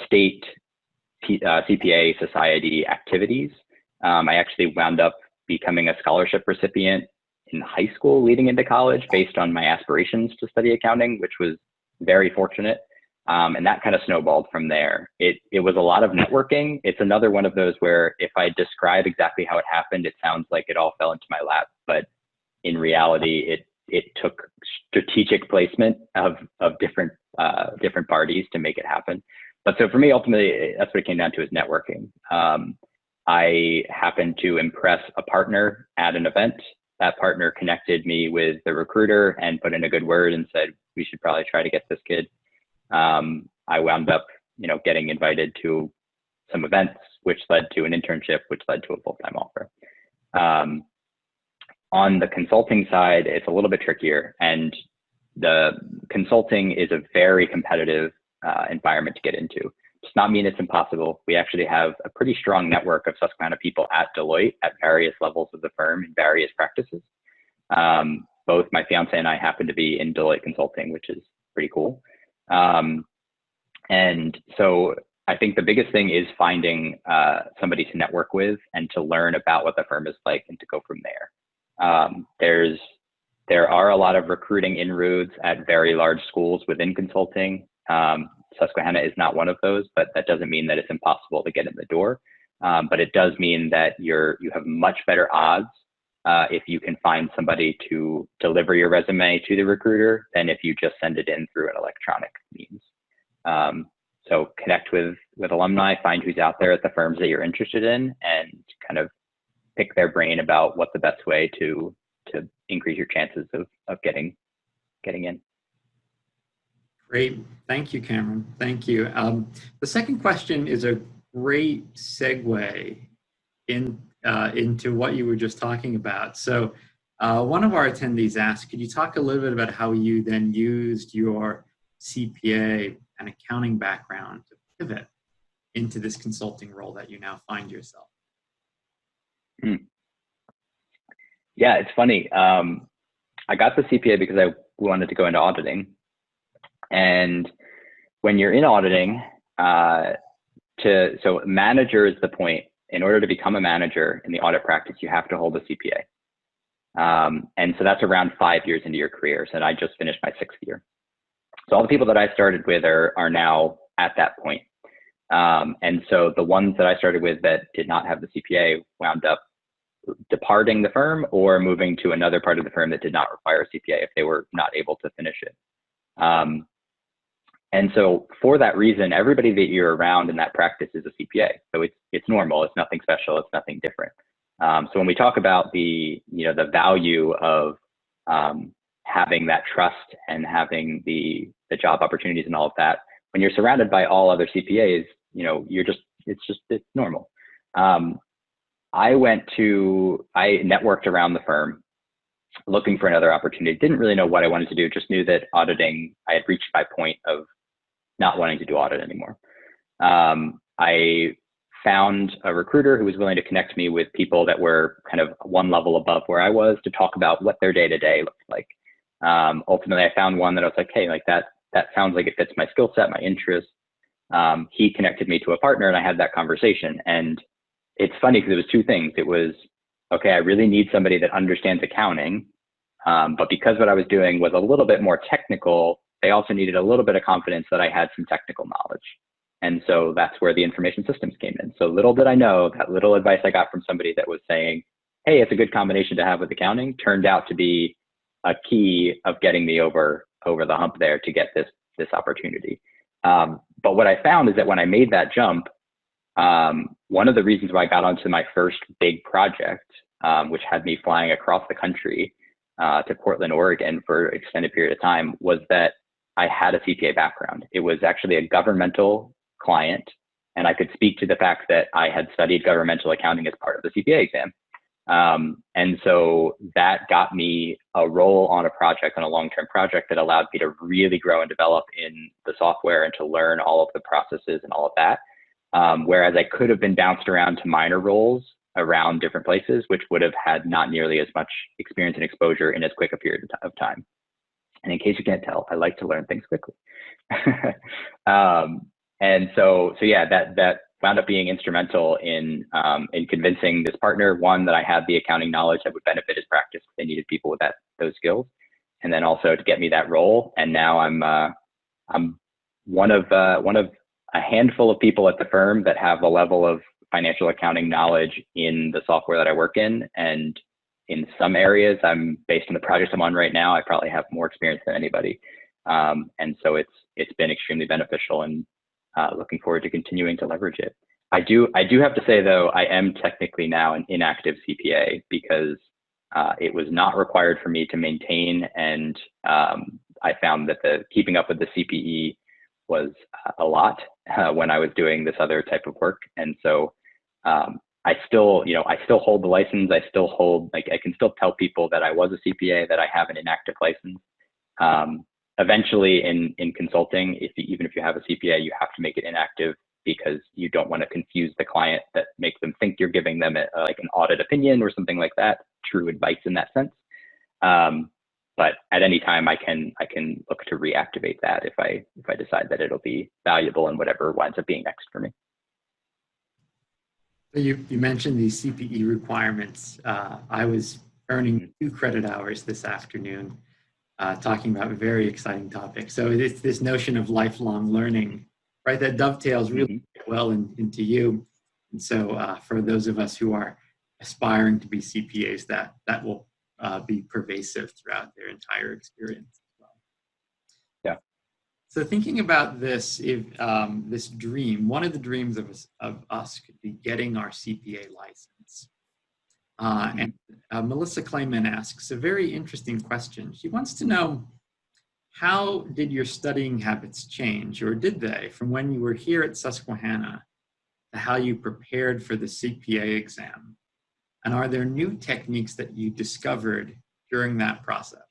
state CPA society activities. I actually wound up becoming a scholarship recipient in high school leading into college based on my aspirations to study accounting, which was very fortunate. And that kind of snowballed from there. It was a lot of networking. It's another one of those where if I describe exactly how it happened, it sounds like it all fell into my lap. But in reality, it took strategic placement of different parties to make it happen. But so for me, ultimately, that's what it came down to, is networking. I happened to impress a partner at an event. That partner connected me with the recruiter and put in a good word and said, we should probably try to get this kid. I wound up, getting invited to some events, which led to an internship, which led to a full-time offer. On the consulting side, it's a little bit trickier, and the consulting is a very competitive environment to get into. Does not mean it's impossible. We actually have a pretty strong network of Susquehanna people at Deloitte at various levels of the firm in various practices. Both my fiance and I happen to be in Deloitte Consulting, which is pretty cool. And so I think the biggest thing is finding somebody to network with and to learn about what the firm is like and to go from there. There are a lot of recruiting inroads at very large schools within consulting. Susquehanna is not one of those, but that doesn't mean that it's impossible to get in the door. But it does mean that you have much better odds if you can find somebody to deliver your resume to the recruiter than if you just send it in through an electronic means. So connect with alumni, find who's out there at the firms that you're interested in, and kind of pick their brain about what the best way to increase your chances of getting in. Great. Thank you, Cameron. Thank you. The second question is a great segue into what you were just talking about. So one of our attendees asked, could you talk a little bit about how you then used your CPA and accounting background to pivot into this consulting role that you now find yourself? Yeah, it's funny. I got the CPA because I wanted to go into auditing. And when you're in auditing, so manager is the point. In order to become a manager in the audit practice, you have to hold a CPA. And so that's around 5 years into your career. So I just finished my 6th year. So all the people that I started with are now at that point. And so the ones that I started with that did not have the CPA wound up departing the firm or moving to another part of the firm that did not require a CPA if they were not able to finish it. And so for that reason, everybody that you're around in that practice is a CPA. So it's normal. It's nothing special. It's nothing different. So when we talk about the value of having that trust and having the job opportunities and all of that, when you're surrounded by all other CPAs, it's normal. I networked around the firm looking for another opportunity. Didn't really know what I wanted to do. Just knew that auditing, I had reached my point of not wanting to do audit anymore. I found a recruiter who was willing to connect me with people that were kind of one level above where I was to talk about what their day-to-day looked like. Ultimately, I found one that I was like, hey, like that sounds like it fits my skill set, my interests. He connected me to a partner and I had that conversation. And it's funny because it was two things. It was, okay, I really need somebody that understands accounting But because what I was doing was a little bit more technical, they also needed a little bit of confidence that I had some technical knowledge. And so that's where the information systems came in. So little did I know that little advice I got from somebody that was saying, hey, it's a good combination to have with accounting, turned out to be a key of getting me over the hump there to get this opportunity. But what I found is that when I made that jump, one of the reasons why I got onto my first big project, which had me flying across the country to Portland, Oregon for an extended period of time, was that I had a CPA background. It was actually a governmental client, and I could speak to the fact that I had studied governmental accounting as part of the CPA exam. And so that got me a role on a project, on a long-term project that allowed me to really grow and develop in the software and to learn all of the processes and all of that. Whereas I could have been bounced around to minor roles around different places, which would have had not nearly as much experience and exposure in as quick a period of time. And in case you can't tell, I like to learn things quickly. And so yeah, that wound up being instrumental in convincing this partner, one, that I had the accounting knowledge that would benefit his practice. They needed people with those skills, and then also to get me that role. And now I'm one of a handful of people at the firm that have a level of financial accounting knowledge in the software that I work in. And in some areas, based on the projects I'm on right now, I probably have more experience than anybody. And so it's been extremely beneficial, and looking forward to continuing to leverage it. I do have to say, though, I am technically now an inactive CPA because it was not required for me to maintain, and I found that the keeping up with the CPE was a lot when I was doing this other type of work. And so I still hold the license. I still hold, I can still tell people that I was a CPA, that I have an inactive license. Eventually in consulting, even if you have a CPA, you have to make it inactive because you don't want to confuse the client, that make them think you're giving them like an audit opinion or something like that, true advice in that sense. But at any time I can look to reactivate that if I decide that it'll be valuable in whatever winds up being next for me. So you mentioned these CPE requirements. I was earning 2 credit hours this afternoon, talking about a very exciting topic. So it's this notion of lifelong learning, right? That dovetails really well into you. And so for those of us who are aspiring to be CPAs, that will be pervasive throughout their entire experience as well. Yeah. So thinking about this, this dream, one of the dreams of us could be getting our CPA license. And Melissa Clayman asks a very interesting question. She wants to know, how did your studying habits change, or did they, from when you were here at Susquehanna to how you prepared for the CPA exam? And are there new techniques that you discovered during that process?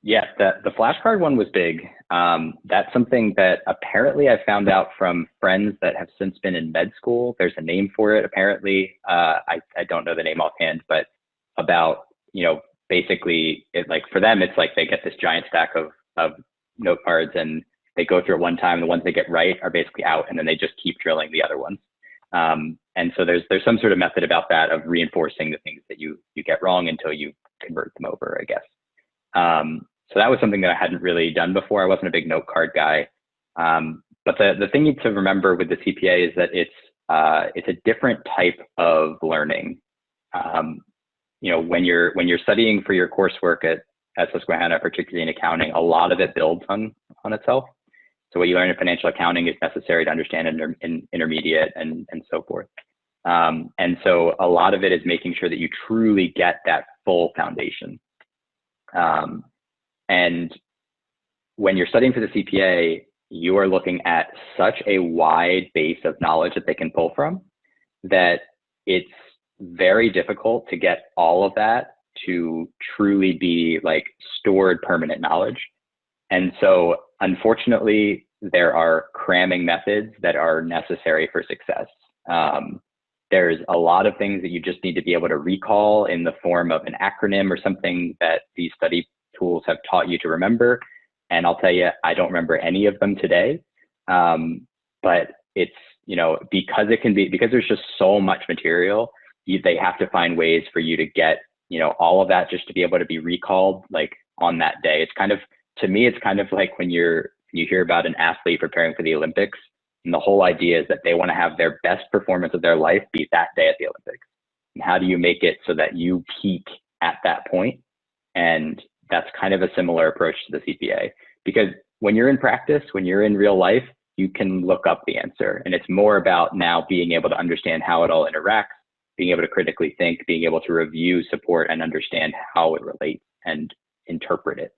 Yes, the flashcard one was big. That's something that apparently I found out from friends that have since been in med school. There's a name for it, apparently. I don't know the name offhand, but about, basically for them, it's like they get this giant stack of note cards and they go through it one time. The ones they get right are basically out, and then they just keep drilling the other ones. And so there's some sort of method about that, of reinforcing the things that you get wrong until you convert them over, I guess. So that was something that I hadn't really done before. I wasn't a big note card guy. But the thing you need to remember with the CPA is that it's a different type of learning. When you're studying for your coursework at Susquehanna, particularly in accounting, a lot of it builds on itself. So what you learn in financial accounting is necessary to understand in intermediate and so forth. And so a lot of it is making sure that you truly get that full foundation. And when you're studying for the CPA, you are looking at such a wide base of knowledge that they can pull from, that it's very difficult to get all of that to truly be like stored permanent knowledge. And so unfortunately, there are cramming methods that are necessary for success. There's a lot of things that you just need to be able to recall in the form of an acronym or something that these study tools have taught you to remember. And I'll tell you, I don't remember any of them today. But it's, because there's just so much material, they have to find ways for you to get all of that just to be able to be recalled like on that day. It's kind of, to me, it's kind of like when you hear about an athlete preparing for the Olympics, and the whole idea is that they want to have their best performance of their life be that day at the Olympics. And how do you make it so that you peak at that point? And that's kind of a similar approach to the CPA, because when you're in practice, when you're in real life, you can look up the answer. And it's more about now being able to understand how it all interacts, being able to critically think, being able to review, support, and understand how it relates and interpret it.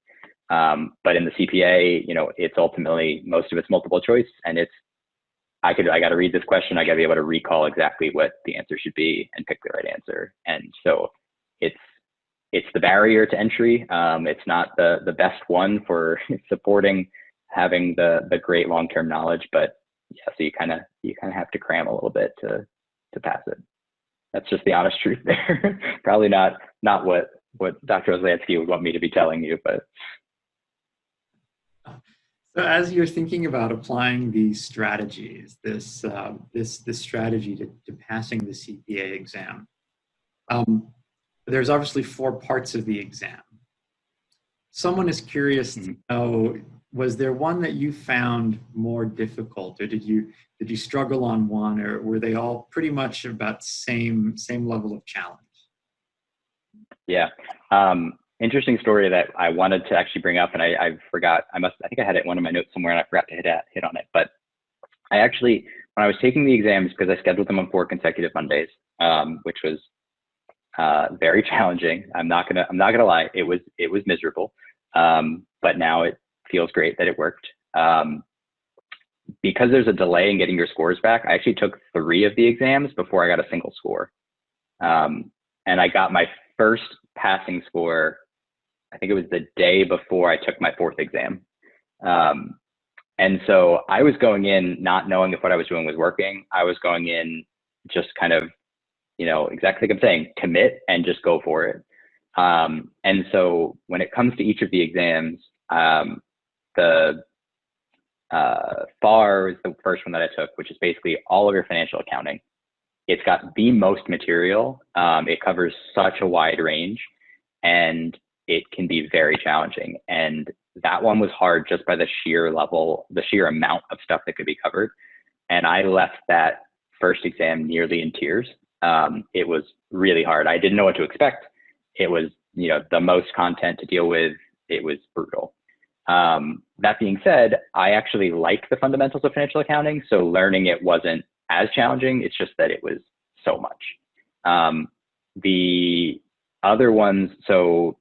But in the CPA, it's ultimately, most of it's multiple choice, and it's, I got to read this question. I got to be able to recall exactly what the answer should be and pick the right answer. And so it's the barrier to entry. It's not the best one for supporting having the great long-term knowledge, but yeah, so you kind of have to cram a little bit to pass it. That's just the honest truth there. Probably not what Dr. Ozlanski would want me to be telling you, but. So as you're thinking about applying these strategies, this strategy to passing the CPA exam, there's obviously 4 parts of the exam. Someone is curious to know, was there one that you found more difficult, or did you struggle on one, or were they all pretty much about same level of challenge? Yeah. Interesting story that I wanted to actually bring up, and I forgot. I think I had it in one of my notes somewhere, and I forgot to hit on it. But I actually, when I was taking the exams, because I scheduled them on 4 consecutive Mondays, which was very challenging. I'm not gonna lie. It was miserable. But now it feels great that it worked. Because there's a delay in getting your scores back, I actually took 3 of the exams before I got a single score. And I got my first passing score, I think it was the day before I took my 4th exam. And so I was going in not knowing if what I was doing was working. I was going in just kind of, exactly like I'm saying, commit and just go for it. And so when it comes to each of the exams, the FAR is the first one that I took, which is basically all of your financial accounting. It's got the most material. It covers such a wide range, and it can be very challenging. And that one was hard just by the sheer amount of stuff that could be covered. And I left that first exam nearly in tears. It was really hard. I didn't know what to expect. It was, the most content to deal with. It was brutal. That being said, I actually like the fundamentals of financial accounting, so learning it wasn't as challenging. It's just that it was so much. The other ones, so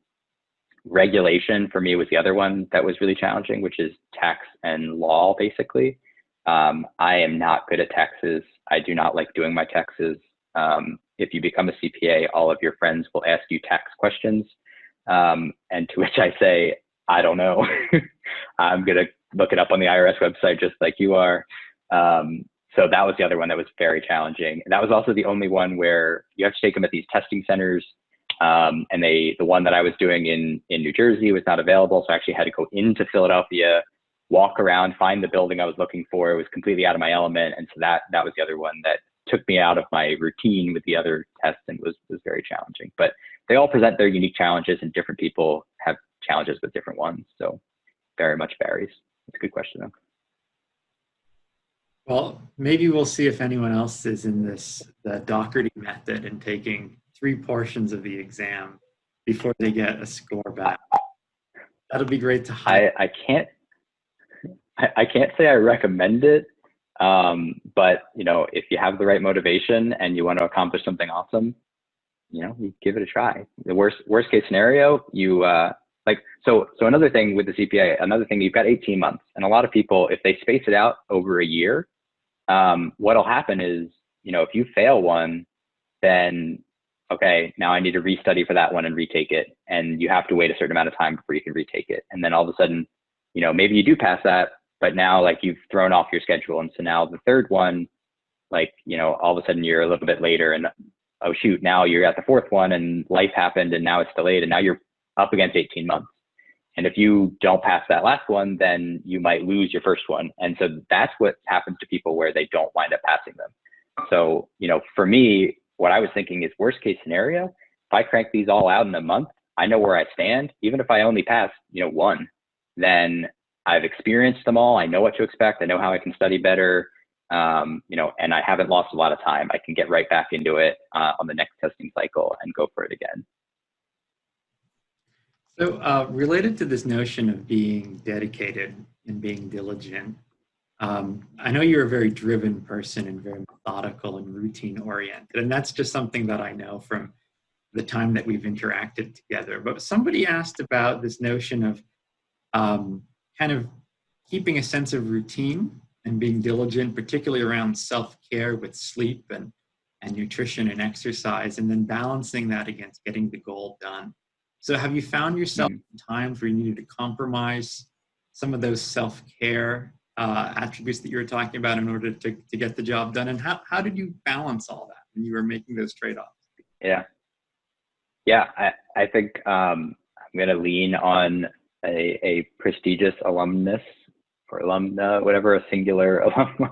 regulation for me was the other one that was really challenging, which is tax and law, basically. I am not good at taxes. I do not like doing my taxes. If you become a CPA, all of your friends will ask you tax questions. And to which I say, I don't know. I'm going to look it up on the IRS website, just like you are. So that was the other one that was very challenging. And that was also the only one where you have to take them at these testing centers. And the one that I was doing in New Jersey was not available. So I actually had to go into Philadelphia, walk around, find the building I was looking for. It was completely out of my element. And so that was the other one that took me out of my routine with the other tests and was very challenging. But they all present their unique challenges, and different people have challenges with different ones. So very much varies. That's a good question, though. Well, maybe we'll see if anyone else is in the Dougherty method and taking 3 portions of the exam before they get a score back. That'll be great to highlight. I can't say I recommend it, but if you have the right motivation and you want to accomplish something awesome, you give it a try. The worst case scenario, so another thing with the CPA, you've got 18 months, and a lot of people, if they space it out over a year, what'll happen is, if you fail one, then okay, now I need to restudy for that one and retake it. And you have to wait a certain amount of time before you can retake it. And then all of a sudden, maybe you do pass that, but now you've thrown off your schedule. And so now the third one, all of a sudden you're a little bit later, and oh shoot, now you're at the 4th one and life happened and now it's delayed, and now you're up against 18 months. And if you don't pass that last one, then you might lose your first one. And so that's what happens to people where they don't wind up passing them. So, for me, what I was thinking is worst case scenario, I crank these all out in a month, I know where I stand. Even if I only pass, one, then I've experienced them all. I know what to expect. I know how I can study better. And I haven't lost a lot of time. I can get right back into it on the next testing cycle and go for it again. So related to this notion of being dedicated and being diligent, I know you're a very driven person and very methodical and routine oriented, and that's just something that I know from the time that we've interacted together. But somebody asked about this notion of kind of keeping a sense of routine and being diligent, particularly around self-care with sleep and nutrition and exercise, and then balancing that against getting the goal done. So have you found yourself in times where you needed to compromise some of those self-care attributes that you were talking about in order to get the job done? And how did you balance all that when you were making those trade-offs? Yeah, I think I'm going to lean on a prestigious alumnus or alumna, whatever a singular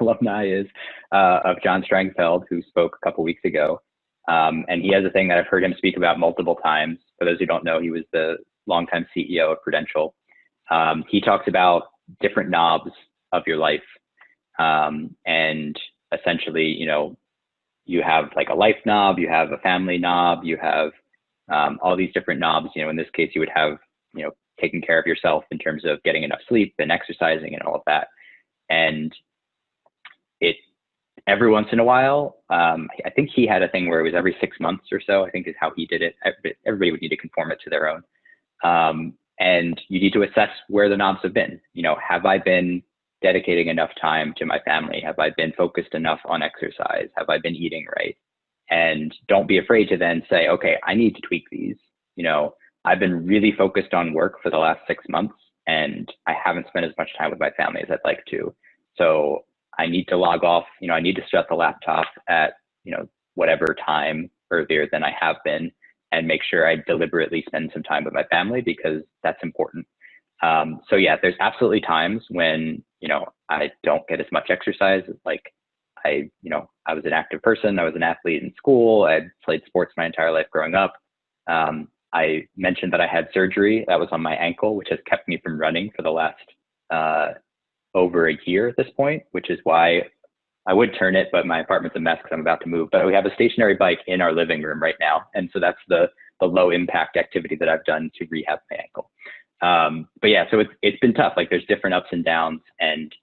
alumni is, of John Strangfeld, who spoke a couple weeks ago. And he has a thing that I've heard him speak about multiple times. For those who don't know, he was the longtime CEO of Prudential. He talks about different knobs of your life. And essentially, you have like a life knob, you have a family knob, you have all these different knobs. In this case, you would have, taking care of yourself in terms of getting enough sleep and exercising and all of that. And every once in a while, I think he had a thing where it was every 6 months or so, I think is how he did it. Everybody would need to conform it to their own. And you need to assess where the knobs have been. Have I been dedicating enough time to my family? Have I been focused enough on exercise? Have I been eating right? And don't be afraid to then say, okay, I need to tweak these. I've been really focused on work for the last 6 months, and I haven't spent as much time with my family as I'd like to. So I need to log off, I need to shut the laptop at, whatever time earlier than I have been, and make sure I deliberately spend some time with my family, because that's important. So yeah, there's absolutely times when, I don't get as much exercise. Like I was an active person. I was an athlete in school. I played sports my entire life growing up. I mentioned that I had surgery that was on my ankle, which has kept me from running for the last over a year at this point, which is why I would turn it, but my apartment's a mess because I'm about to move. But we have a stationary bike in our living room right now. And so that's the low impact activity that I've done to rehab my ankle. But yeah, so it's been tough. Like there's different ups and downs, and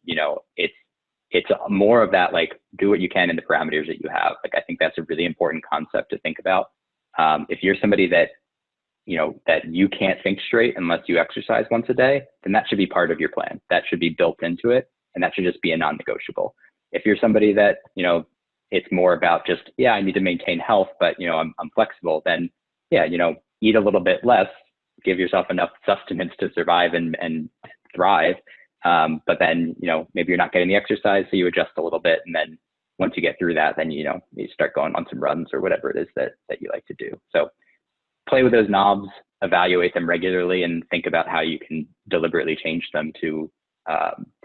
it's more of that, like, do what you can in the parameters that you have. Like, I think that's a really important concept to think about. If you're somebody that you can't think straight unless you exercise once a day, then that should be part of your plan. That should be built into it, and that should just be a non-negotiable. If you're somebody that, it's more about just, yeah, I need to maintain health, but, I'm flexible, then yeah, eat a little bit less, give yourself enough sustenance to survive and thrive. But then, maybe you're not getting the exercise, so you adjust a little bit. And then once you get through that, then, you start going on some runs or whatever it is that you like to do. So play with those knobs, evaluate them regularly, and think about how you can deliberately change them to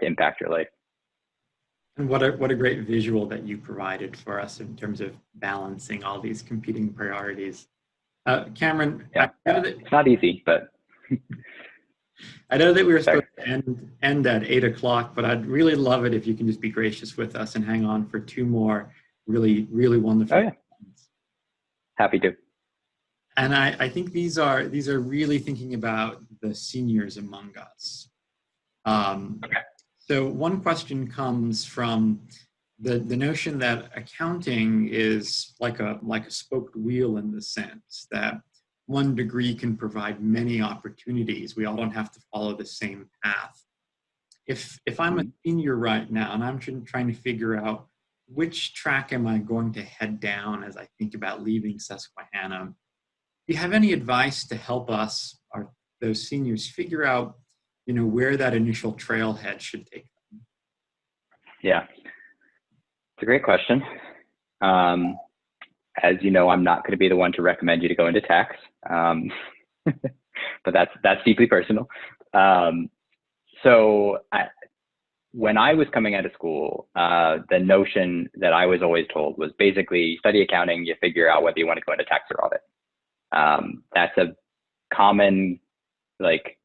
impact your life. And what a great visual that you provided for us in terms of balancing all these competing priorities. Cameron, yeah, it's not easy, but I know that we were supposed to end at 8 o'clock, but I'd really love it if you can just be gracious with us and hang on for 2 more really, really wonderful questions. Happy to. And I think these are really thinking about the seniors among us. So one question comes from the notion that accounting is like a spoked wheel, in the sense that one degree can provide many opportunities. We all don't have to follow the same path. If I'm a senior right now and I'm trying to figure out which track am I going to head down as I think about leaving Susquehanna, do you have any advice to help us, or those seniors, figure out, where that initial trailhead should take them? Yeah, it's a great question. As you know, I'm not going to be the one to recommend you to go into tax, but that's deeply personal. When I was coming out of school, the notion that I was always told was basically study accounting, you figure out whether you want to go into tax or audit. That's a common, like,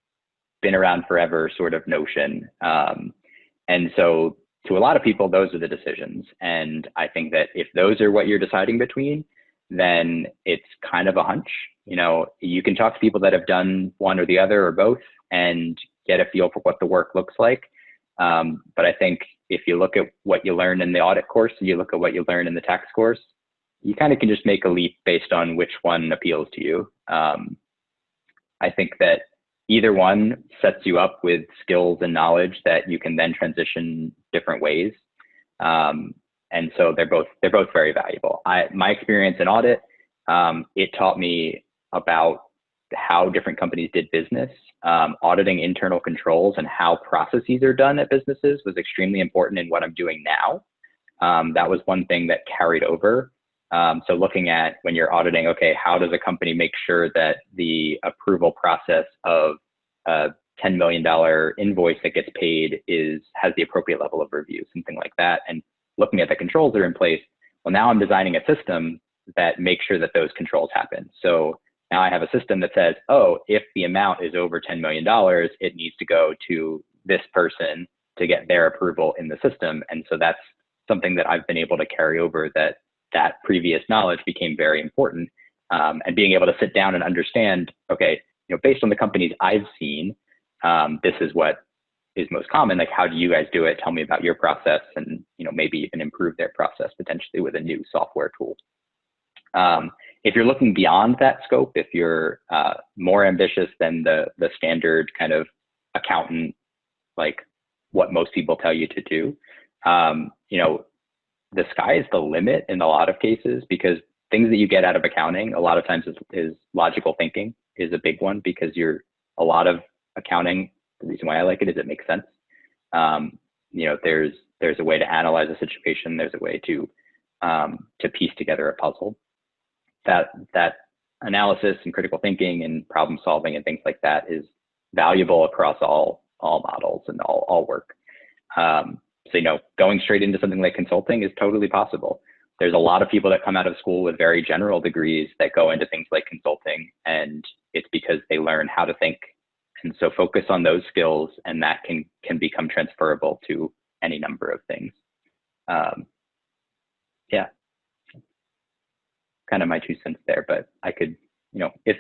been around forever sort of notion. And so to a lot of people, those are the decisions. And I think that if those are what you're deciding between, then it's kind of a hunch. You know, you can talk to people that have done one or the other or both and get a feel for what the work looks like. But I think if you look at what you learn in the audit course and you look at what you learn in the tax course, you kind of can just make a leap based on which one appeals to you. I think that either one sets you up with skills and knowledge that you can then transition different ways. And so they're both very valuable. My experience in audit, it taught me about how different companies did business. Auditing internal controls and how processes are done at businesses was extremely important in what I'm doing now. That was one thing that carried over. So looking at when you're auditing, okay, how does a company make sure that the approval process of a $10 million invoice that gets paid has the appropriate level of review, something like that. And looking at the controls that are in place, well, now I'm designing a system that makes sure that those controls happen. So now I have a system that says, oh, if the amount is over $10 million, it needs to go to this person to get their approval in the system. And so that's something that I've been able to carry over, that previous knowledge became very important. And being able to sit down and understand, okay, you know, based on the companies I've seen, this is what is most common. Like, how do you guys do it? Tell me about your process, and, you know, maybe even improve their process potentially with a new software tool. If you're looking beyond that scope, if you're more ambitious than the standard kind of accountant, like what most people tell you to do, you know, the sky is the limit in a lot of cases, because things that you get out of accounting a lot of times is logical thinking is a big one, because a lot of accounting, the reason why I like it is it makes sense. You know, there's a way to analyze a situation. There's a way to piece together a puzzle. That analysis and critical thinking and problem solving and things like that is valuable across all models and all work. So, you know, going straight into something like consulting is totally possible. There's a lot of people that come out of school with very general degrees that go into things like consulting, and it's because they learn how to think. And so focus on those skills, and that can become transferable to any number of things. Yeah, kind of my 2 cents there, but I could, you know, if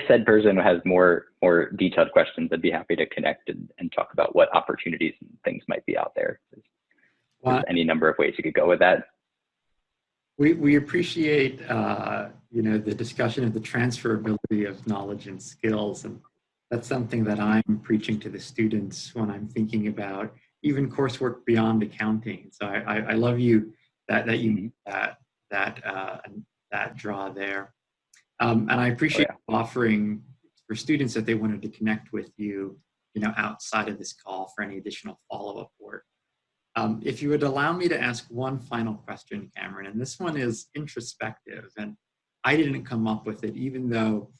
said person has more detailed questions, I'd be happy to connect and talk about what opportunities and things might be out there. There's any number of ways you could go with that. We appreciate you know, the discussion of the transferability of knowledge and skills, and that's something that I'm preaching to the students when I'm thinking about even coursework beyond accounting. So I love you that you that draw there, and I appreciate offering for students that they wanted to connect with you, you know, outside of this call for any additional follow-up work. If you would allow me to ask one final question, Cameron, and this one is introspective, and I didn't come up with it, even though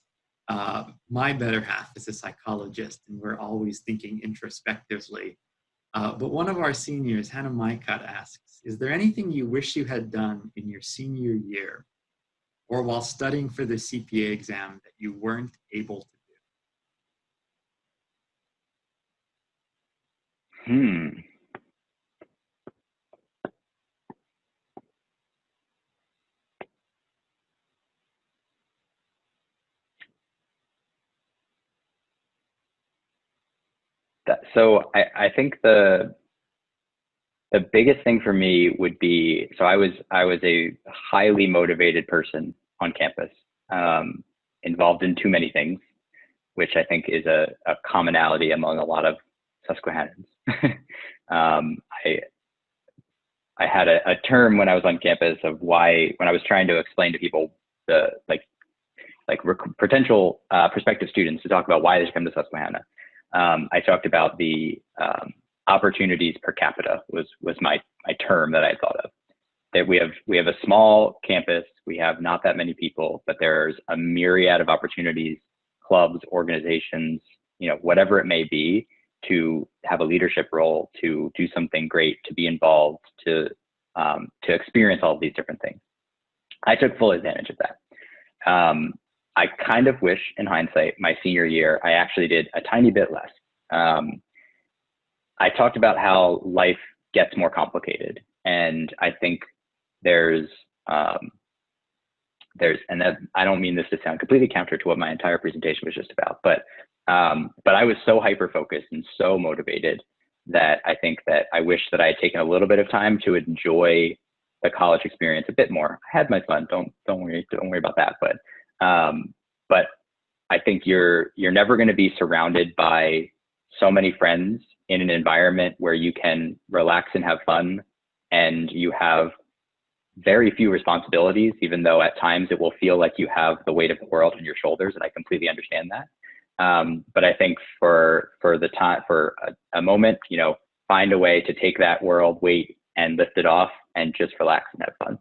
my better half is a psychologist, and we're always thinking introspectively. But one of our seniors, Hannah Mycutt, asks, is there anything you wish you had done in your senior year or while studying for the CPA exam that you weren't able to do? So I think the biggest thing for me would be, so I was a highly motivated person on campus, involved in too many things, which I think is a commonality among a lot of Susquehannans. I had a term when I was on campus of why, when I was trying to explain to people the potential prospective students to talk about why they should come to Susquehanna. I talked about the opportunities per capita was my term that I thought of. That we have a small campus, we have not that many people, but there's a myriad of opportunities, clubs, organizations, you know, whatever it may be, to have a leadership role, to do something great, to be involved, to experience all of these different things. I took full advantage of that. I kind of wish in hindsight, my senior year, I actually did a tiny bit less. I talked about how life gets more complicated. And I think there's, and that, I don't mean this to sound completely counter to what my entire presentation was just about, but I was so hyper-focused and so motivated that I think that I wish that I had taken a little bit of time to enjoy the college experience a bit more. I had my fun, don't worry about that. But I think you're never going to be surrounded by so many friends in an environment where you can relax and have fun, and you have very few responsibilities, even though at times it will feel like you have the weight of the world on your shoulders, and I completely understand that. But I think for a moment, find a way to take that world weight and lift it off and just relax and have fun.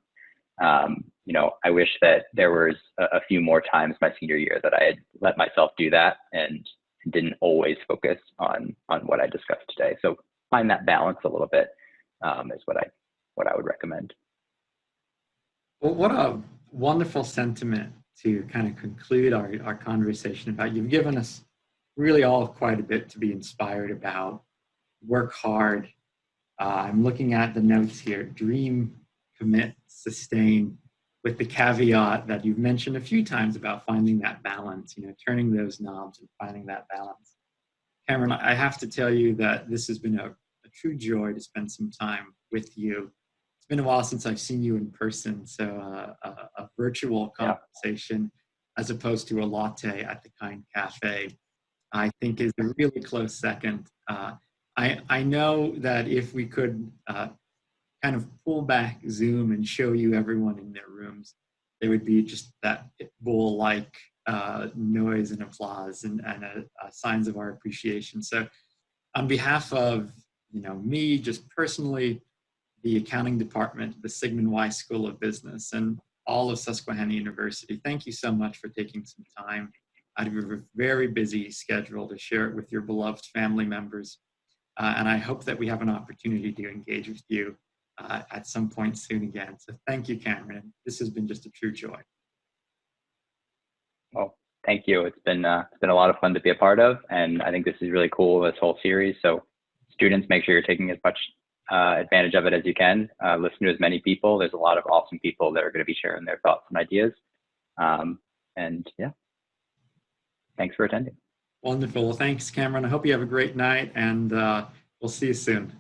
I wish that there was a few more times my senior year that I had let myself do that and didn't always focus on what I discussed today. So find that balance a little bit is what I would recommend. Well, what a wonderful sentiment to kind of conclude our conversation about. You've given us really all quite a bit to be inspired about. Work hard. I'm looking at the notes here. Dream, commit, sustain, with the caveat that you've mentioned a few times about finding that balance, turning those knobs and finding that balance. Cameron, I have to tell you that this has been a true joy to spend some time with you. It's been a while since I've seen you in person, so a virtual conversation as opposed to a latte at the Kind Cafe, I think is a really close second. I know that if we could kind of pull back Zoom and show you everyone in their rooms, there would be just that pit bull-like noise and applause and signs of our appreciation. So on behalf of me, just personally, the accounting department, the Sigmund Weis School of Business, and all of Susquehanna University, thank you so much for taking some time out of your very busy schedule to share it with your beloved family members. And I hope that we have an opportunity to engage with you at some point soon again. So thank you, Cameron. This has been just a true joy. Well, thank you. It's been a lot of fun to be a part of, and I think this is really cool, this whole series. So students, make sure you're taking as much advantage of it as you can. Listen to as many people. There's a lot of awesome people that are going to be sharing their thoughts and ideas. And yeah, thanks for attending. Wonderful. Well, thanks, Cameron. I hope you have a great night, and we'll see you soon.